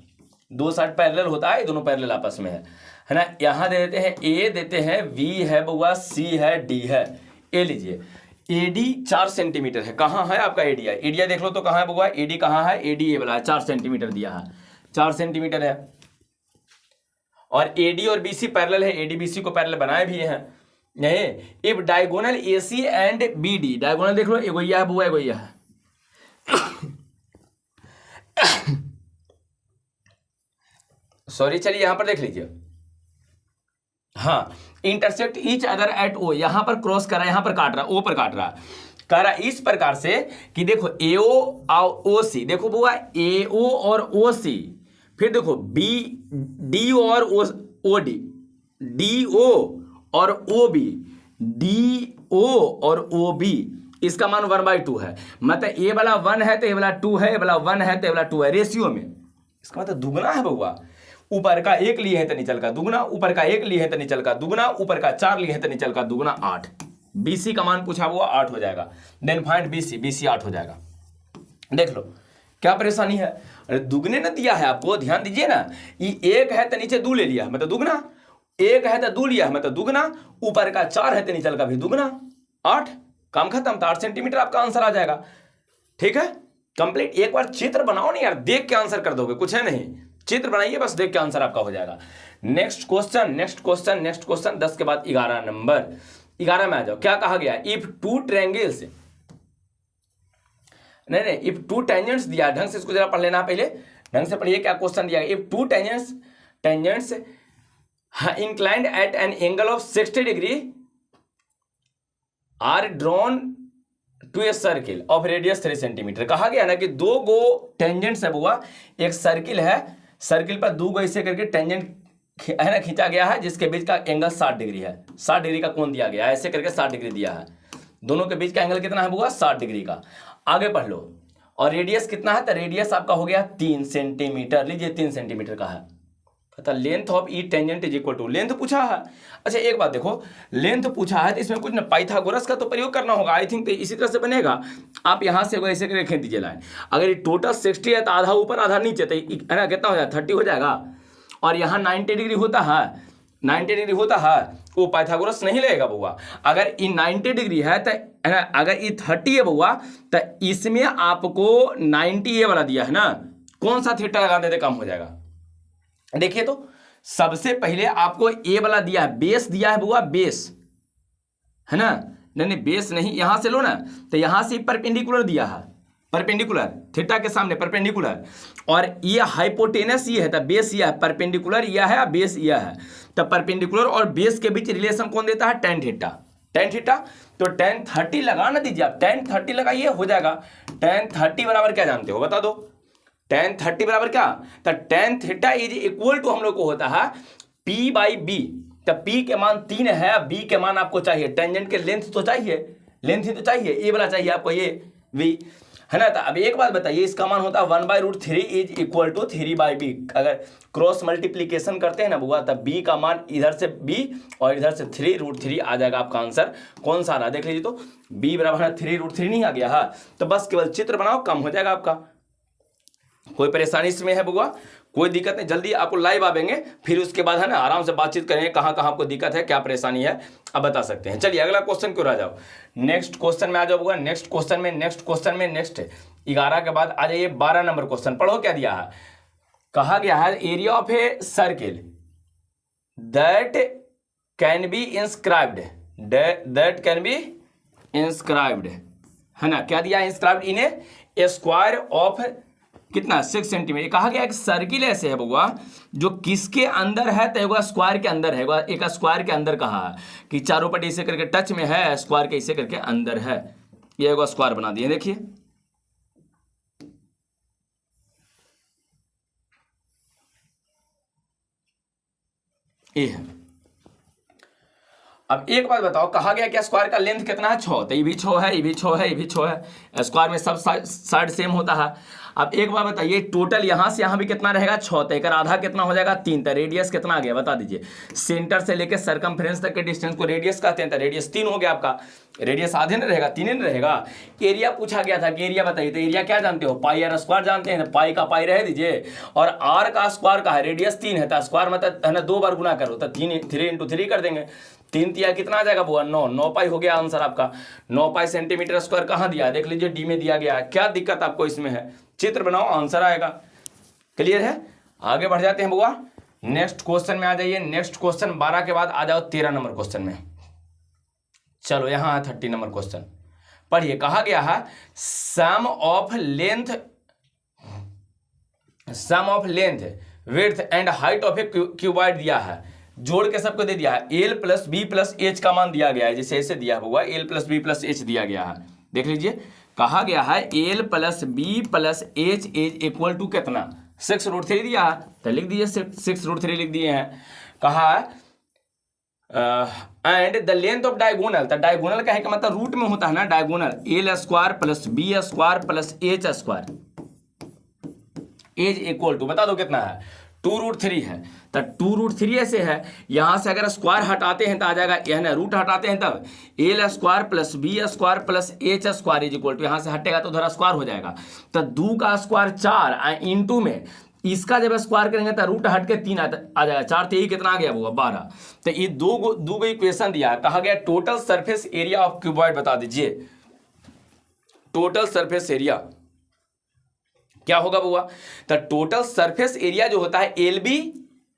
2 साइड पैरेलल होता है, दोनों पैरेलल आपस में है ना। यहाँ दे देते हैं A देते हैं, B है बुआ, C है, D है। ए लीजिए, AD 4 सेंटीमीटर है, कहाँ है आपका एडिया, एडिया देख लो तो कहाँ है बुआ, AD कहाँ है, AD ये वाला 4 सेंटीमीटर दिया है, 4 सेंटीमीटर है। और AD और BC पैरेलल है, AD BC को पैरेलल बनाए भी हैं नहीं। If diagonal AC and BD, diagonal देख लो, एगो यह है बुआ, एगो यह है, सॉरी, चलिए यहां पर देख लीजिए, हाँ, intersect each other at O, यहां पर क्रॉस कर रहा है, यहां पर काट रहा है, O पर काट रहा है, कह रहा इस प्रकार से कि देखो AO और OC, देखो बुआ AO और OC, फिर देखो DO और OD, DO और OB, DO और OB, इसका मान 1/2 है, मतलब ये वाला 1 है तो ये वाला 2 है, ये वाला 1 है तो ये वाला 2 है, रेशियो में, इसका मतलब दुगना है बउआ। ऊपर का 1 लिए है तो नीचल का दुगना, ऊपर का 1 लिए है तो नीचल का दुगना, ऊपर का 4 लिए है तो नीचल का दुगना, 8। BC का मान पूछा हुआ 8 हो जाएगा, देन फाइंड BC, BC 8 हो जाएगा। देख लो क्या परेशानी है, अरे दुगने न दिया है आपको, ध्यान दीजिए ना, ये 1 है तो नीचे 2 ले लिया मतलब दुगना, 1 है तो 2 लिया मतलब दुगना, ऊपर का 4 है तो नीचल का भी दुगना, 8, काम खत्म। तो 8 सेंटीमीटर आपका आंसर आ जाएगा। ठीक है, कंप्लीट। एक बार चित्र बनाओ नहीं यार, देख के आंसर कर दोगे, कुछ है नहीं, चित्र बनाइए बस, देख के आंसर आपका हो जाएगा। Next question, next question, next question, 10 के बाद 11 नंबर। 11 में आ जाओ। क्या कहा गया? इफ टू ट्रायंगल्स, नहीं, इफ टू टेंजेंट्स दिया, ढंग से इसको जरा पढ़ लेना, पहले ढंग से पढ़िए क्या क्वेश्चन दिया गया। If two tangents inclined at an angle of 60 degree are drawn to a circle of radius 3 centimetre. कहा गया ना कि 2 गो टेंजेंट्स है बुआ, एक सर्किल है, सर्किल पर 2 गो ऐसे करके टेंजेंट है ना खींचा गया है, जिसके बीच का एंगल 60 डिग्री है। 60 डिग्री का कोण दिया गया है, ऐसे करके 60 डिग्री दिया है। दोनों के बीच का एंगल कितना है बुआ? 60 डिग्री का। आगे पढ़ लो। और रेडियस कितना है? तो रेडियस आपका हो गया 3 सेंटीमीटर। लीजिए 3 सेंटीमीटर का है। पता length of the tangent is equal to, length पूछा है। अच्छा एक बात देखो, लेंथ पूछा है तो इसमें कुछ ना पाइथागोरस का तो प्रयोग करना होगा आई थिंक। तो इसी तरह से बनेगा। आप यहाँ से ऐसे करके खींच दीजिए लाइन। अगर ये टोटल 60 है तो आधा ऊपर आधा नीचे, तो है ना कितना हो जाएगा? 30 हो जाएगा। और यहाँ 90 डिग्री होता है, 90 डिग्री होता है, वो पाइथागोरस नहीं लगेगा बुआ। अगर ये 90 डिग्री है तो है ना, अगर ये 30 है बुआ, तो इसमें आपको 90 ये वाला दिया है ना, कौन सा थीटा लगा देते कम हो जाएगा? देखिए तो सबसे पहले आपको ए वाला दिया है, बेस दिया है बुआ, बेस है ना, नहीं बेस नहीं, यहां से लो ना, तो यहां से परपेंडिकुलर दिया है, परपेंडिकुलर थीटा के सामने परपेंडिकुलर। और ये हाइपोटेनस ये है, तो बेस ये है, परपेंडिकुलर यह है, बेस यह है। तो परपेंडिकुलर और बेस के बीच रिलेशन कौन देता है? tan theta, tan theta. तो tan 30 लगा ना दीजिए आप, tan 30 लगाइए, हो जाएगा। tan 30 बराबर क्या जानते हो बता दो? tan 30 बराबर क्या? तो tan theta is equal to हम लोग को होता है p बाई बी। तो p के मान 3 है, b के मान आपको चाहिए, टेंजेंट के लेंथ तो चाहिए, लेंथ ही तो चाहिए, ये वाला चाहिए आपको, ये v है ना। तो अब एक बात बताइए, इसका मान होता है 1/√3 इज इक्वल टू 3/b। अगर क्रॉस मल्टीप्लीकेशन करते हैं ना बुआ, तब b का मान इधर से b और इधर से 3√3 आ जाएगा। आपका आंसर कौन सा आ रहा है देख लीजिए तो, b बराबर 3√3 नहीं आ गया है। तो बस केवल चित्र बनाओ, कम हो जाएगा आपका। कोई परेशानी इसमें है बुआ? कोई दिक्कत नहीं, जल्दी आपको लाइव आवेंगे, फिर उसके बाद है ना आराम से बातचीत करेंगे, कहाँ कहाँ आपको दिक्कत है, क्या परेशानी है, अब बता सकते हैं। चलिए अगला क्वेश्चन क्यों आ जाओ, नेक्स्ट क्वेश्चन में आ जाओ बुआ। नेक्स्ट क्वेश्चन में, नेक्स्ट क्वेश्चन में, नेक्स्ट 11 के बाद आ जाइए 12 नंबर क्वेश्चन। पढ़ो क्या दिया है। कहा गया है area of a circle that can be inscribed, that can be inscribed है ना। क्या दिया है? Inscribed in A square of कितना? 6 सेंटीमीटर। कहा गया एक सर्किल ऐसे है बउआ जो किसके अंदर है? तो एक स्क्वायर के अंदर है, एक स्क्वायर के अंदर कहा है कि चारों पट्टी इसे करके टच में है, स्क्वायर के इसे करके अंदर है। ये एक स्क्वायर बना दिए, देखिए ये है। अब एक बात बताओ, कहा गया कि स्क्वायर का लेंथ कितना है? 6। तो ये भी 6 है, ये भी 6 है, ये भी 6 है। स्क्वायर में सब साइड सेम होता है। अब एक बात बताइए, टोटल यहाँ से यहाँ भी कितना रहेगा? 6। तो एक आधा कितना हो जाएगा? 3। तो रेडियस कितना आ गया बता दीजिए? सेंटर से लेकर सरकमफ्रेंस तक के डिस्टेंस को रेडियस कहते हैं। तो रेडियस 3 हो गया आपका। रेडियस आधे नहीं रहेगा, 3 नहीं रहेगा। एरिया पूछा गया था कि एरिया बताइए। तो एरिया क्या जानते हो? पाई आर स्क्वायर जानते हैं। पाई का पाई रह दीजिए, और आर का स्क्वायर का है, रेडियस 3 है, तो स्क्वायर मतलब है ना 2 बार गुना करो, तो 3 × 3 कर देंगे। 3 तिया कितना आ जाएगा बुआ? 9 पाई हो गया आंसर आपका। 9 पाई सेंटीमीटर स्क्वायर कहाँ दिया? देख लीजिए डी में दिया गया है। क्या दिक्कत आपको इसमें है? चित्र बनाओ, आंसर आएगा। क्लियर है? आगे बढ़ जाते हैं बुआ, नेक्स्ट क्वेश्चन में आ जाइए। नेक्स्ट क्वेश्चन 12 के बाद आ जाओ 13 नंबर क्वेश्चन में। चलो यहाँ है 30 नंबर क्वेश्चन, पढ़िए। कहा गया है sum of length width and height of a cuboid दिया है, जोड़ के सबको दे दिया है। L plus B plus H का मान दिया गया है, जैसे ऐसे दिया हुआ है, L plus B plus h दिया गया है। देख लीजिए, कहा गया है L plus B plus h is equal to कितना? 6√3 दिया है, तो लिख दीजिए 6√3 लिख दिए हैं। कहा and the length of diagonal, तो डायगोनल का है कि मतलब रूट में होता है ना diagonal, l square plus b square plus h square is equal to, बता दो कितना है? 2√3 है। तो 2√3 ऐसे है, यहां से अगर स्क्वायर हटाते हैं तो आ जाएगा, यह ना रूट हटाते हैं तब l square plus b square plus h square is equal to, यहां से हटेगा तो उधर स्क्वायर हो जाएगा। तो 2 का स्क्वायर 4 इंटू में इसका जब स्क्वायर करेंगे तो रूट हट के 3 आ जाएगा, 4 3 कितना आ गया वो 12। तो ये दो इक्वेशन दिया है, कहा गया total surface area of cuboid बता दीजिए। टोटल सरफेस एरिया क्या होगा बुआ? तो टोटल सरफेस एरिया जो होता है LB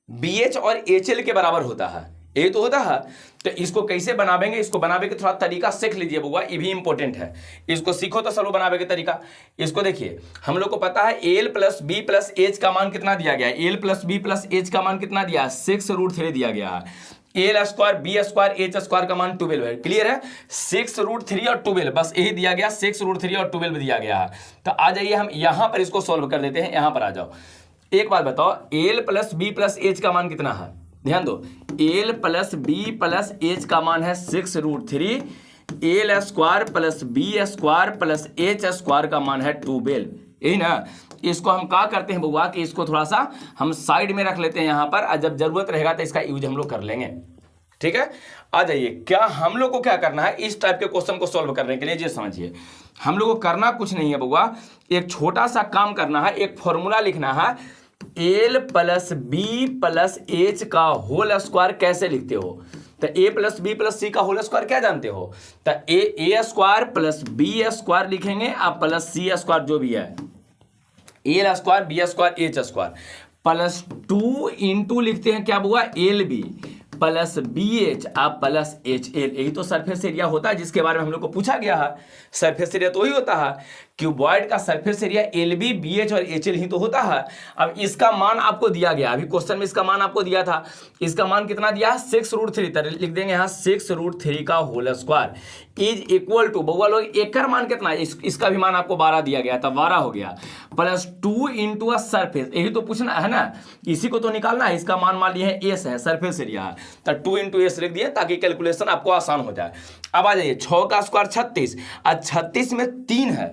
BH और HL के बराबर होता है, ये तो होता है। तो इसको कैसे बनावेंगे, इसको बनावे के थोड़ा तरीका सीख लीजिए बुआ, ये भी इंपॉर्टेंट है, इसको सीखो तो चलो बनावे के तरीका। इसको देखिए, हम लोग को पता है L plus B plus H का मान कितना दिया गया है, L plus B plus H का मान कितना दिया है, 6√3 दिया गया है। L square B square H square का मान 12 है, क्लियर है। 6√3 और 12 बस यही दिया गया, 6√3 और 12 दिया गया है। तो आ जाइए हम यहां पर इसको सॉल्व कर देते हैं, यहां पर आ जाओ। एक बात बताओ, L plus B plus H का मान कितना है, ध्यान दो, L plus B plus H का मान है 6√3, L square plus B square plus H square का मान है 12, यही ना। इसको हम क्या करते हैं बुआ कि इसको थोड़ा सा हम साइड में रख लेते हैं यहाँ पर, और जब जरूरत रहेगा तो इसका यूज हम लोग कर लेंगे, ठीक है। आ जाइए, क्या हम लोग को क्या करना है इस टाइप के क्वेश्चन को सॉल्व करने के लिए, ये समझिए, हम लोग को करना कुछ नहीं है बुआ, एक छोटा सा काम करना है, एक फॉर्मूला लिखना है, L plus B plus H का होल स्क्वायर कैसे लिखते हो? तो A plus B plus C का होल स्क्वायर क्या जानते हो? तो A square plus B square लिखेंगे आप प्लस C स्क्वायर जो भी है, L square B square H square plus 2 into लिखते हैं क्या बुआ, LB प्लस BH आप प्लस HL, यही तो सरफेस एरिया होता है जिसके बारे में हम लोग को पूछा गया है। सरफेस एरिया तो वही होता है, क्यूबॉइड का सरफेस एरिया LB BH और HL ही तो होता है। अब इसका मान आपको दिया गया, अभी क्वेश्चन में इसका मान आपको दिया था, इसका मान कितना दिया है 6√3, तो लिख देंगे यहाँ 6√3 का whole square is equal to, बउआ लोग एक का मान कितना है, इसका भी मान आपको 12 दिया गया था, 12 हो गया, प्लस 2 इंटू सरफेस, यही तो पूछना है ना, इसी को तो निकालना है। इसका मान लिया है S है, सरफेस एरिया है, तो 2 इंटू S लिख दिए ताकि कैलकुलेशन आपको आसान हो जाए। अब आ जाइए, 6 का स्क्वायर 36, और 36 में 3 है,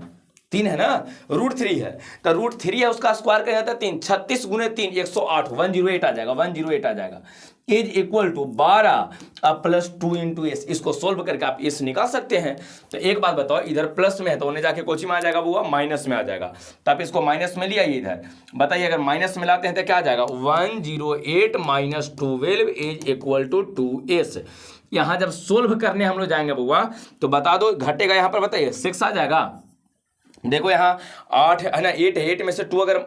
3 है ना, √3 है, तो √3 है उसका स्क्वायर करेंगे तो 3, 36 गुने 3 108, 108 आ जाएगा, 108 आ जाएगा, इज इक्वल टू 12 अब प्लस 2 इंटू S। इसको सोल्व करके आप S निकाल सकते हैं। तो एक बात बताओ, इधर प्लस में है तो उन्हें जाके कोची में आ जाएगा बुआ, माइनस में आ जाएगा, तो आप इसको माइनस में ले आइए इधर, बताइए अगर माइनस में लाते हैं तो क्या आ जाएगा, 108 minus 12 is equal to 2S। यहाँ जब सोल्व करने हम लोग जाएंगे बुआ तो बता दो घटेगा, यहाँ पर बताइए 6 आ जाएगा, देखो यहाँ 8 है ना, 8 है, 8 में से 2 अगर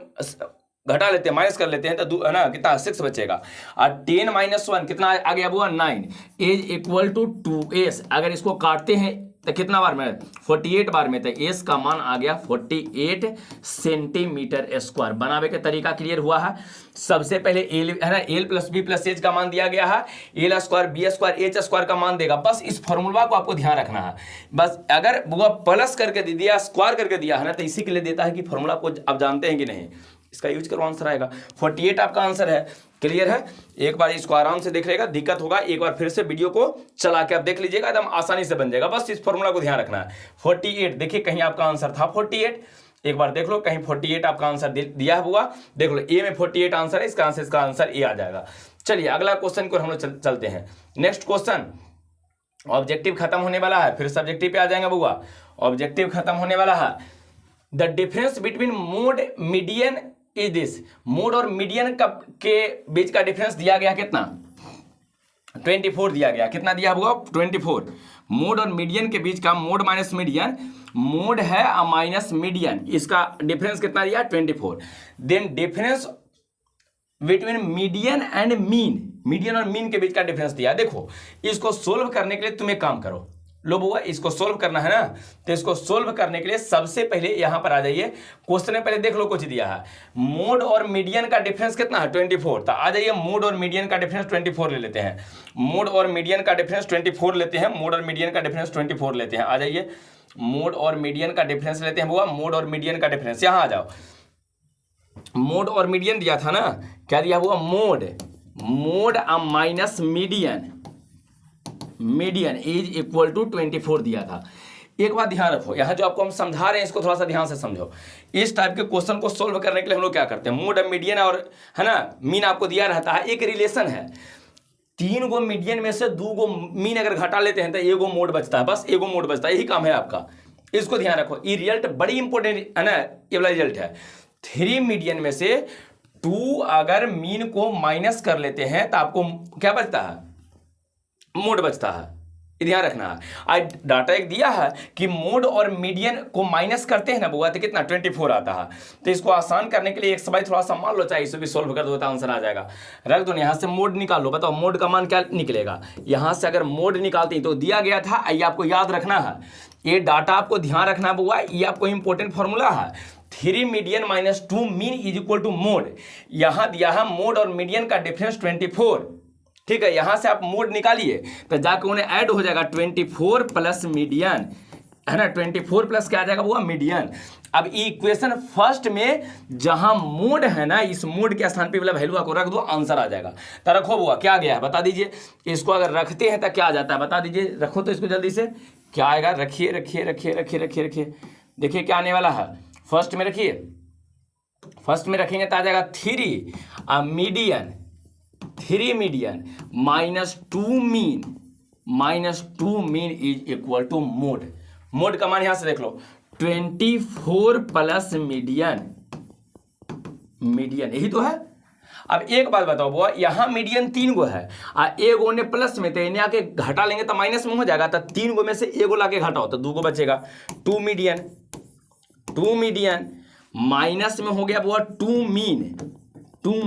घटा लेते हैं, माइनस कर लेते हैं तो है ना कितना 6 बचेगा, और 10 माइनस 1 कितना आ गया बुआ 9 इज इक्वल टू 2S। अगर इसको काटते हैं तो कितना बार में, 48 बार में, तो S का मान आ गया 48 सेंटीमीटर स्क्वायर। बनावे का तरीका क्लियर हुआ है। सबसे पहले L है ना, L plus B plus H का मान दिया गया है, L square B square H square का मान देगा, बस इस फॉर्मूला को आपको ध्यान रखना है। बस अगर वो प्लस करके दे दिया, स्क्वायर करके दिया है ना, तो इसी के लिए देता है कि फॉर्मूला को आप जानते हैं कि नहीं, इसका यूज करो, आंसर आएगा 48 आपका आंसर है। क्लियर है, एक बार इसको आराम से देख लेगा, दिक्कत होगा एक बार फिर से वीडियो को चला के आप देख लीजिएगा, एकदम आसानी से बन जाएगा। बस इस फॉर्मूला को ध्यान रखना है। 48 देखिए कहीं आपका आंसर था 48, एक बार देख लो कहीं 48 आपका आंसर दिया हुआ, देख लो ए में 48 आंसर है, इसका आंसर ए आ जाएगा। चलिए अगला क्वेश्चन को हम लोग चलते हैं। नेक्स्ट क्वेश्चन, ऑब्जेक्टिव खत्म होने वाला है, फिर सब्जेक्टिव पे आ जाएंगे बुआ। ऑब्जेक्टिव खत्म होने वाला है। The difference between mode median is this. Mode और मीडियन के बीच का डिफरेंस दिया गया कितना, 24 दिया गया। कितना दिया हुआ 24। मोड और मीडियन के बीच का, मोड माइनस मीडियन, मोड है माइनस मीडियन, इसका डिफरेंस कितना दिया 24। Then difference between median and mean, median और मीन के बीच का डिफरेंस दिया। देखो इसको सोल्व करने के लिए तुम एक काम करो, लो बुआ इसको सोल्व करना है ना, तो इसको सोल्व करने के लिए सबसे पहले यहां पर आ जाइए। क्वेश्चन में पहले देख लो कुछ दिया है, मोड और मीडियन का डिफरेंस कितना है 24। तो आ जाइए मोड और मीडियन का डिफरेंस 24 ले लेते हैं। मोड और मीडियन का डिफरेंस 24 लेते हैं, मोड और मीडियन का डिफरेंस 24 लेते हैं। आ जाइए मोड और मीडियन का डिफरेंस लेते हैं बुआ, मोड और मीडियन का डिफरेंस। यहां आ जाओ, मोड और मीडियन दिया था ना, क्या दिया हुआ mode, mode minus median, median is equal to 24 दिया था। एक बात ध्यान रखो, यहाँ जो आपको हम समझा रहे हैं इसको थोड़ा सा ध्यान से समझो। इस टाइप के क्वेश्चन को सोल्व करने के लिए हम लोग क्या करते हैं, मोड मीडियन और है ना मीन आपको दिया रहता है, एक रिलेशन है। 3 गो मीडियन में से 2 गो मीन अगर घटा लेते हैं तो 1 गो मोड बचता है, बस 1 गो मोड बचता है, यही काम है आपका। इसको ध्यान रखो, ये रिजल्ट बड़ी इंपॉर्टेंट है ना, ये वाला रिजल्ट है। 3 मीडियन में से 2 अगर मीन को माइनस कर लेते हैं तो आपको क्या बचता है, मोड बचता है। ये ध्यान रखना है। आज डाटा एक दिया है कि मोड और मीडियन को माइनस करते हैं ना बुआ तो कितना 24 आता है। तो इसको आसान करने के लिए एक सवाल थोड़ा सा मान लो, चाहे इसे भी सोल्व कर दो तो आंसर आ जाएगा। रख दो, यहाँ से मोड निकाल लो। बताओ मोड का मान क्या निकलेगा। यहाँ से अगर मोड निकालते हैं तो दिया गया था, ये आपको याद रखना है, ये डाटा आपको ध्यान रखना है बुआ, ये आपको इंपॉर्टेंट फॉर्मूला है। 3 median minus 2 mean is equal to mode. यहाँ दिया है मोड और मीडियन का डिफरेंस 24, ठीक है। यहां से आप मोड निकालिए तो जाके उन्हें ऐड हो जाएगा 24 प्लस मीडियन, है ना। 24 प्लस क्या आ जाएगा वो मीडियन। अब इक्वेशन फर्स्ट में जहां मोड है ना, इस मोड के स्थान पे वाला वैल्यू को रख दो, आंसर आ जाएगा। तो रखो बुआ, क्या गया है बता दीजिए। इसको अगर रखते हैं तो क्या आ जाता है बता दीजिए। रखो तो इसको जल्दी से, क्या आएगा, रखिए रखिए रखिए रखिए रखिए रखिए। देखिए क्या आने वाला है, फर्स्ट में रखिए। फर्स्ट में रखेंगे तो आ जाएगा 3 median minus 2 mean is equal to mode. Mode का मान यहां से देख लो, 24 प्लस मीडियन, यही तो है। अब एक बात बताओ बुआ, यहां मीडियन 3 गो है, एक गो ने प्लस में, तो इन्हें आके घटा लेंगे तो माइनस में हो जाएगा। तो 3 गो में से एक गो लाके घटाओ तो 2 गो बचेगा। 2 मीडियन माइनस में हो गया बुआ 2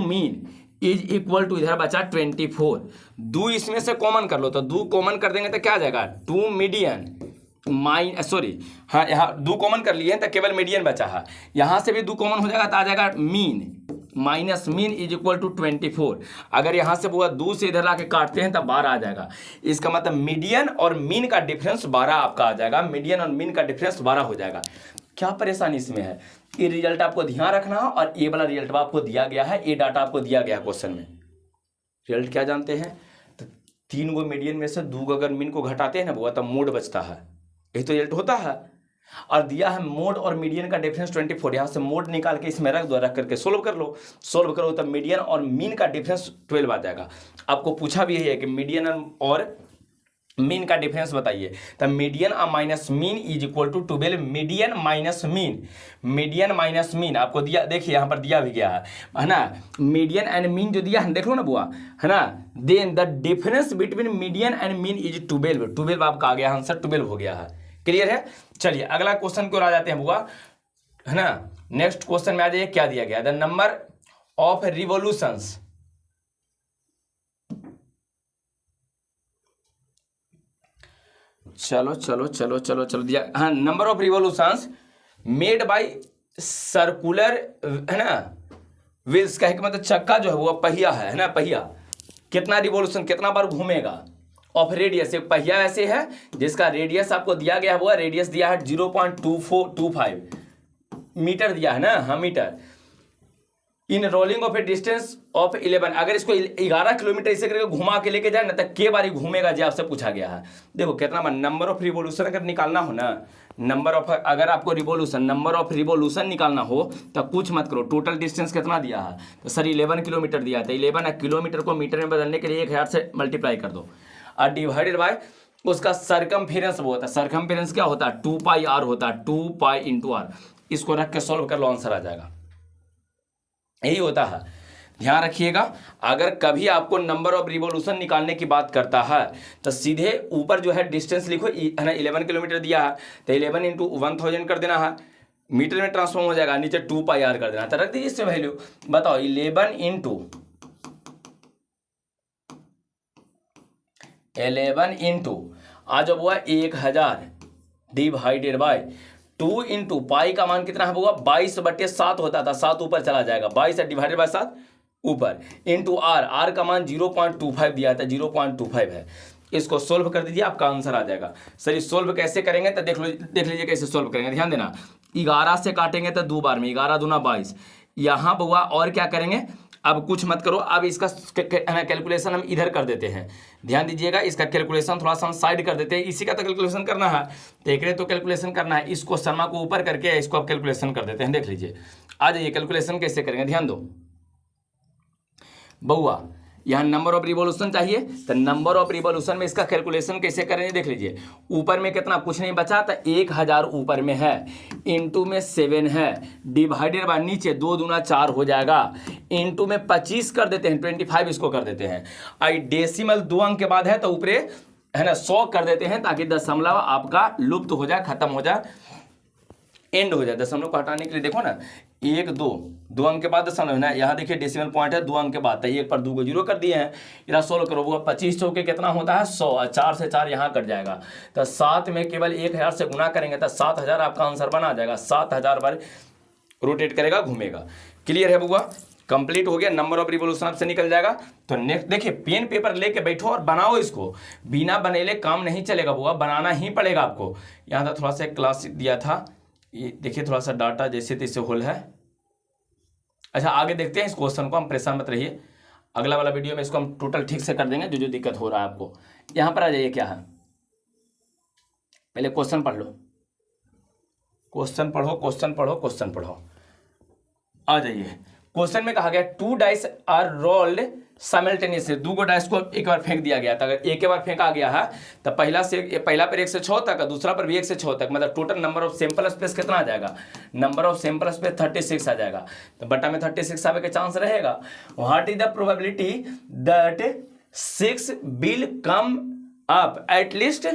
मीन इज इक्वल टू, इधर बचा 24। 2 इसमें से कॉमन कर लो, तो 2 कॉमन कर देंगे तो क्या आ जाएगा 2 मीडियन हाँ, यहाँ 2 कॉमन कर लिए तो केवल मीडियन बचा है। यहाँ से भी 2 कॉमन हो जाएगा तो आ जाएगा मीन इज इक्वल टू 24। अगर यहाँ से वो 2 से इधर लाके काटते हैं तब 12 आ जाएगा। इसका मतलब मीडियन और मीन का डिफरेंस 12 आपका आ जाएगा। मीडियन और मीन का डिफरेंस 12 हो जाएगा। क्या परेशानी इसमें है, ये रिजल्ट आपको ध्यान रखना है। और ये वाला रिजल्ट आपको दिया गया है, ये डाटा आपको दिया गया है क्वेश्चन में। रिजल्ट क्या जानते हैं, तो 3 गो मीडियन में से 2 गो अगर मीन को घटाते हैं ना वो तब मोड बचता है, यही तो रिजल्ट होता है। और दिया है मोड और मीडियन का डिफरेंस 24, यहाँ से मोड निकाल के इसमें रख दो, रख करके सोल्व कर लो। सोल्व करो तब मीडियन और मीन का डिफरेंस 12 आ जाएगा। आपको पूछा भी है कि मीडियन और मीन का डिफरेंस बताइए, तब मीडियन और minus mean is equal to 12। Median minus mean आपको दिया, देखिए यहाँ पर दिया भी गया है ना। मीडियन एंड मीन जो दिया है देख लो ना बुआ, है ना। Then the difference between median and mean is 12 आपका आ गया आंसर, 12 हो गया है। क्लियर है। चलिए अगला क्वेश्चन की ओर आ जाते हैं बुआ, है ना। नेक्स्ट क्वेश्चन में आ जाइए, क्या दिया गया, द नंबर ऑफ रिवोल्यूशंस, चलो दिया, हाँ, number of revolutions made by circular, है ना, व्हील्स। कहे कि मतलब चक्का जो है वो पहिया है ना, पहिया कितना रिवोल्यूशन, कितना बार घूमेगा। ऑफ रेडियस, एक पहिया ऐसे है जिसका रेडियस आपको दिया गया हुआ, रेडियस दिया है 0.2425 मीटर दिया है ना, हाँ metre. In rolling of a distance of 11, अगर इसको 11 किलोमीटर इसे करके घुमा के लेके जाए ना तो के बारी घूमेगा, जो आपसे पूछा गया है। देखो कितना बार, नंबर ऑफ रिवोल्यूशन अगर निकालना हो ना, अगर आपको नंबर ऑफ रिवोल्यूशन निकालना हो तो कुछ मत करो, टोटल डिस्टेंस कितना दिया है, तो सर 11 किलोमीटर दिया था। 11 किलोमीटर को मीटर में बदलने के लिए 1000 से मल्टीप्लाई कर दो और डिवाइडेड बाय उसका सरकमफेरेंस वो होता है। सरकमफेरेंस क्या होता है, 2 पाई आर होता है, 2 पाई इंटू आर। इसको रख के सॉल्व कर लो, आंसर आ जाएगा। यही होता है, ध्यान रखिएगा। अगर कभी आपको नंबर ऑफ रिवोल्यूशन निकालने की बात करता है तो सीधे ऊपर जो है डिस्टेंस लिखो, है ना, 11 किलोमीटर दिया है तो 11 इंटू 1000 कर देना है, मीटर में ट्रांसफॉर्म हो जाएगा, नीचे 2 पाई आर कर देना। तो रख दीजिए इसमें वैल्यू। बताओ 11 इंटू आज अब हुआ 1000 डिवाइडेड बाय 2 इंटू पाई का मान कितना है हुआ 22/7 होता था, 7 ऊपर चला जाएगा, 22 डिवाइडेड बाय 7 ऊपर, इंटू आर का मान 0.25 दिया था, 0.25 है। इसको सोल्व कर दीजिए, आपका आंसर आ जाएगा। सर इस सोल्व कैसे करेंगे तो देख लीजिए कैसे सोल्व करेंगे, ध्यान देना। 11 से काटेंगे तो 2 बार में, 11 दूना 22। यहाँ बुआ और क्या करेंगे, अब कुछ मत करो, अब इसका कैलकुलेशन हम इधर कर देते हैं। ध्यान दीजिएगा, इसका कैलकुलेशन थोड़ा सा हम साइड कर देते हैं, इसी का तो कैलकुलेशन करना है, देख रहे तो कैलकुलेशन करना है। इसको शर्मा को ऊपर करके इसको अब कैलकुलेशन कर देते हैं। देख लीजिए, आ जाइए कैलकुलेशन कैसे करेंगे, ध्यान दो बउआ। यहाँ नंबर ऑफ रिवॉल्यूशन चाहिए, तो नंबर ऑफ रिवॉल्यूशन में इसका कैलकुलेशन कैसे करेंगे देख लीजिए। ऊपर में कितना, कुछ नहीं बचा, तो 1000 ऊपर में है, इंटू में 7 है, डिवाइडेड बाय नीचे 2 दूना 4 हो जाएगा, इंटू में 25 कर देते हैं, 25 इसको कर देते हैं। आई डेसिमल 2 अंक के बाद है तो ऊपरे है ना 100 कर देते हैं, ताकि दशमलव आपका लुप्त हो जाए, खत्म हो जाए, एंड हो जाए। दशमलव को हटाने के लिए देखो ना 1 2 अंक के बाद दशमलव है ना, यहाँ देखिए डेसिमल पॉइंट है 2 अंक के बाद, तो 1 पर 2 को 0 कर दिए हैं। इधर 16 करो, वो 25 चौके कितना होता है 100, 4 से 4 यहाँ कट जाएगा, तो 7 में केवल 1000 से गुना करेंगे तो 7000 आपका आंसर बना जाएगा। 7000 बार रोटेट करेगा, घूमेगा। क्लियर है बुआ, कंप्लीट हो गया। नंबर ऑफ रिवॉल्यूशन आपसे निकल जाएगा। तो नेक्स्ट देखिए, पेन पेपर लेके बैठो और बनाओ इसको, बिना बनेले काम नहीं चलेगा बुआ, बनाना ही पड़ेगा आपको। यहाँ था थोड़ा सा क्लास दिया था, ये देखिए थोड़ा सा डाटा जैसे तैसे होल है। अच्छा आगे देखते हैं इस क्वेश्चन को, हम परेशान मत रहिए, अगला वाला वीडियो में इसको हम टोटल ठीक से कर देंगे, जो जो दिक्कत हो रहा है आपको। यहाँ पर आ जाइए, क्या है पहले क्वेश्चन पढ़ लो, क्वेश्चन पढ़ो, क्वेश्चन पढ़ो, क्वेश्चन पढ़ो। आ जाइए, क्वेश्चन में कहा गया 2 डाइस आर रोल्ड साइमल्टेनियसली, 2 को डाइस को एक बार फेंक दिया गया था। अगर एक बार फेंका गया है तो पहला पर 1 से 6 तक, दूसरा पर भी 1 से 6 तक, मतलब total number of sample space कितना आ जाएगा, नंबर ऑफ सैंपल स्पेस 36 आ जाएगा। तो बटा में 36 आवे के चांस रहेगा। What is the probability that 6 will come up at least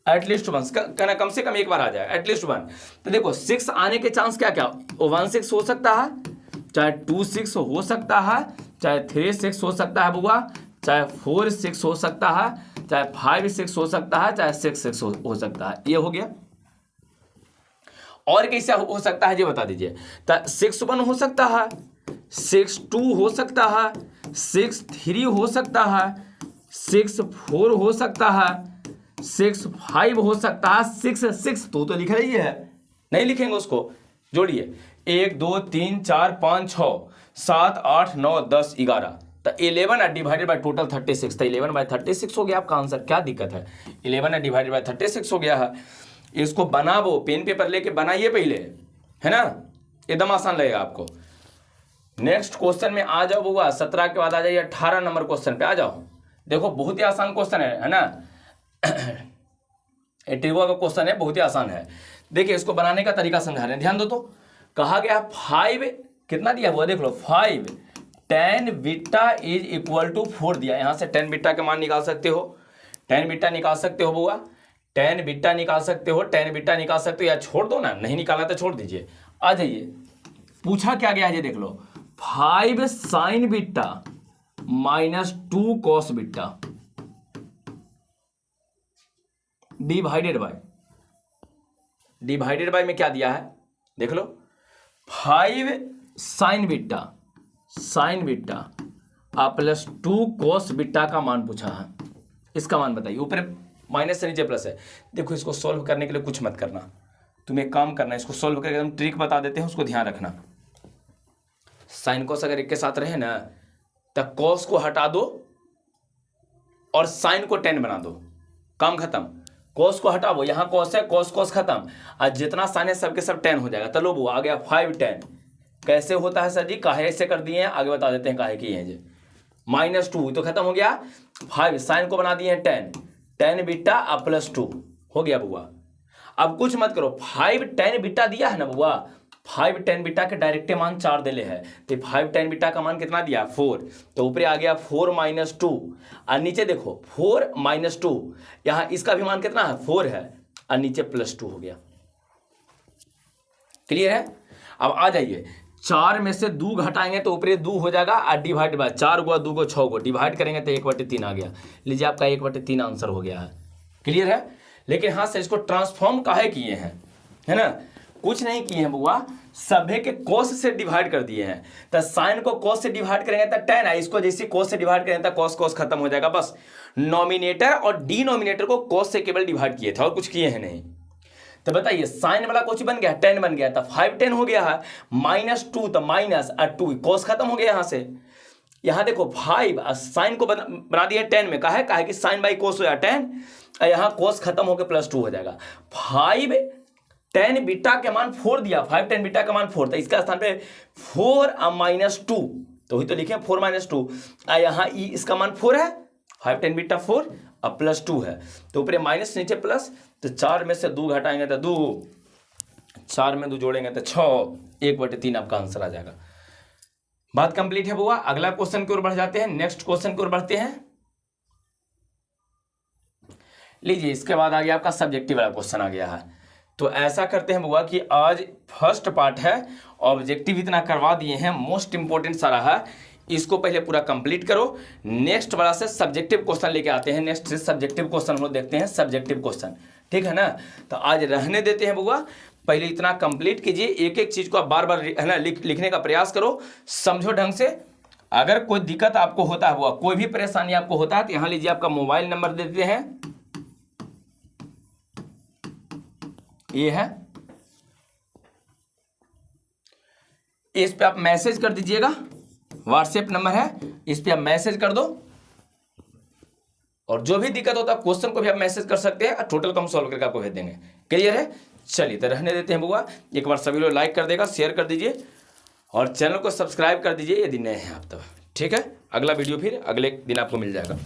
1, कहना कम से कम एक बार आ जाएगा, एटलीस्ट 1। तो देखो 6 आने के चांस क्या क्या, 1 6 हो सकता है, चाहे 2 6 हो सकता है, चाहे 3 6 हो सकता है बुआ, चाहे 4 6 हो सकता है, चाहे 5 6 हो सकता है, चाहे 6 6 हो सकता है। ये हो गया। और कैसे हो सकता है ये बता दीजिए। तो 6 1 हो सकता है, 6 2 हो सकता है, 6 3 हो सकता है, 6 4 हो सकता है, 6 5 हो सकता है, 6 6 तो लिख रही है, नहीं लिखेंगे उसको, जोड़िए 1 2 3 4 5 6 7 8 9 10 11, तो 11 डिवाइडेड बाय टोटल 36, तो 11/36 हो गया आपका आंसर। क्या दिक्कत है, 11 डिवाइडेड बाय 36 हो गया है। इसको बनाओ, पेन पेपर लेके बनाइए पहले, है ना, एकदम आसान लगेगा आपको। नेक्स्ट क्वेश्चन में आ जाओ बुआ, 17 के बाद आ जाइए 18 नंबर क्वेश्चन पे आ जाओ। देखो बहुत ही आसान क्वेश्चन है ना, 80वां का क्वेश्चन है, बहुत ही आसान है। देखिए इसको बनाने का तरीका समझा रहे हैं, ध्यान दो। तो कहा गया 5 कितना दिया हुआ देख लो, 5 tan beta is equal to 4 दिया। यहाँ से tan बीटा के मान निकाल सकते हो, tan बीटा निकाल सकते हो बुआ, tan बीटा निकाल सकते हो, tan बीटा निकाल सकते हो, या छोड़ दो ना, नहीं निकाला तो छोड़ दीजिए। आ जाइए, पूछा क्या गया है ये देख लो, 5 sin beta minus 2 cos beta divided by में क्या दिया है देख लो, 5 sin beta plus 2 cos beta का मान पूछा है। इसका मान बताइए, ऊपर माइनस से नीचे प्लस है। देखो इसको सॉल्व करने के लिए कुछ मत करना, तुम्हें एक काम करना है, इसको सॉल्व करके हम ट्रिक बता देते हैं, उसको ध्यान रखना। साइन कॉस अगर एक के साथ रहे ना तो कॉस को हटा दो और साइन को tan बना दो, काम खत्म। कॉस को हटाओ, यहाँ कॉस है, कॉस कॉस खत्म, और जितना साइन है सबके सब tan हो जाएगा। चलो वो आ गया 5 tan। कैसे होता है सर जी, काहे से कर दिए हैं, आगे बता देते हैं काहे किए हैं जी। -2 तो खत्म हो गया, 5 साइन को बना दिए हैं tan बीटा प्लस 2 हो गया बुआ। अब कुछ मत करो, 5 tan बीटा दिया है ना बुआ, 5 tan बीटा के डायरेक्ट मान 4 दिले है, तो 5 tan बीटा का मान कितना दिया 4, तो ऊपर आ गया 4 - 2, और नीचे देखो 4 - 2, यहाँ इसका भी मान कितना है 4 है, और नीचे +2 हो गया। क्लियर है। अब आ जाइए, 4 में से 2 घटाएंगे तो ऊपर 2 हो जाएगा, और डिवाइड बाय 4 गुआ 2 को 6 को डिवाइड करेंगे तो 1/3 आ गया। लीजिए आपका 1/3 आंसर हो गया है। क्लियर है। लेकिन हाँ से इसको ट्रांसफॉर्म काहे किए हैं, है ना, कुछ नहीं किए हैं बुआ, सभे के cos से डिवाइड कर दिए हैं। तो साइन को cos से डिवाइड करेंगे तो tan है, इसको जैसे cos से डिवाइड करेंगे तो cos cos खत्म हो जाएगा। बस नॉमिनेटर और डिनोमिनेटर को cos से केवल डिवाइड किए थे, और कुछ किए हैं नहीं। तो बताइए साइन वाला कुछ बन गया, tan बन गया, तो 5 tan हो गया है, -2 तो माइनस और 2 cos खत्म हो गया यहाँ से। यहाँ देखो 5 साइन को बना दिया tan में, काहे कि साइन बाई cos हो जाए tan, यहाँ cos खत्म होकर +2 हो जाएगा। 5 tan बीटा के मान 4 दिया, 5 tan बीटा का मान 4, तो इसका स्थान पे 4 - 2 तो वही तो लिखे 4 - 2। यहाँ ई इसका मान 4 है, 5 10 बीटा 4 अब +2 है, तो ऊपर माइनस नीचे प्लस, तो 4 में से 2 घटाएंगे तो 2, 4 में 2 जोड़ेंगे तो 6, 1/3 आपका आंसर आ जाएगा। बात कंप्लीट है बुआ। अगला क्वेश्चन की ओर बढ़ जाते हैं, नेक्स्ट क्वेश्चन की ओर बढ़ते हैं। लीजिए, इसके बाद आ गया आपका सब्जेक्टिव वाला क्वेश्चन आ गया है। तो ऐसा करते हैं बुआ कि आज फर्स्ट पार्ट है, ऑब्जेक्टिव इतना करवा दिए हैं, मोस्ट इंपॉर्टेंट सारा है, इसको पहले पूरा कंप्लीट करो। नेक्स्ट वाला से सब्जेक्टिव क्वेश्चन लेके आते हैं, नेक्स्ट से सब्जेक्टिव क्वेश्चन हम लोग देखते हैं, सब्जेक्टिव क्वेश्चन, ठीक है ना। तो आज रहने देते हैं बुआ, पहले इतना कंप्लीट कीजिए, एक एक चीज को आप बार बार है ना लिखने का प्रयास करो, समझो ढंग से। अगर कोई दिक्कत आपको होता है बुआ, कोई भी परेशानी आपको होता है, तो यहाँ लीजिए आपका मोबाइल नंबर देते हैं, ये है, इस पे आप मैसेज कर दीजिएगा, व्हाट्सएप नंबर है, इस पे आप मैसेज कर दो, और जो भी दिक्कत होता है क्वेश्चन को भी आप मैसेज कर सकते हैं, टोटल को हम सॉल्व करके आपको भेज देंगे। क्लियर है? चलिए, तो रहने देते हैं बुआ। एक बार सभी लोग लाइक कर देगा, शेयर कर दीजिए, और चैनल को सब्सक्राइब कर दीजिए यदि नए हैं आप तो, ठीक है। अगला वीडियो फिर अगले दिन आपको मिल जाएगा।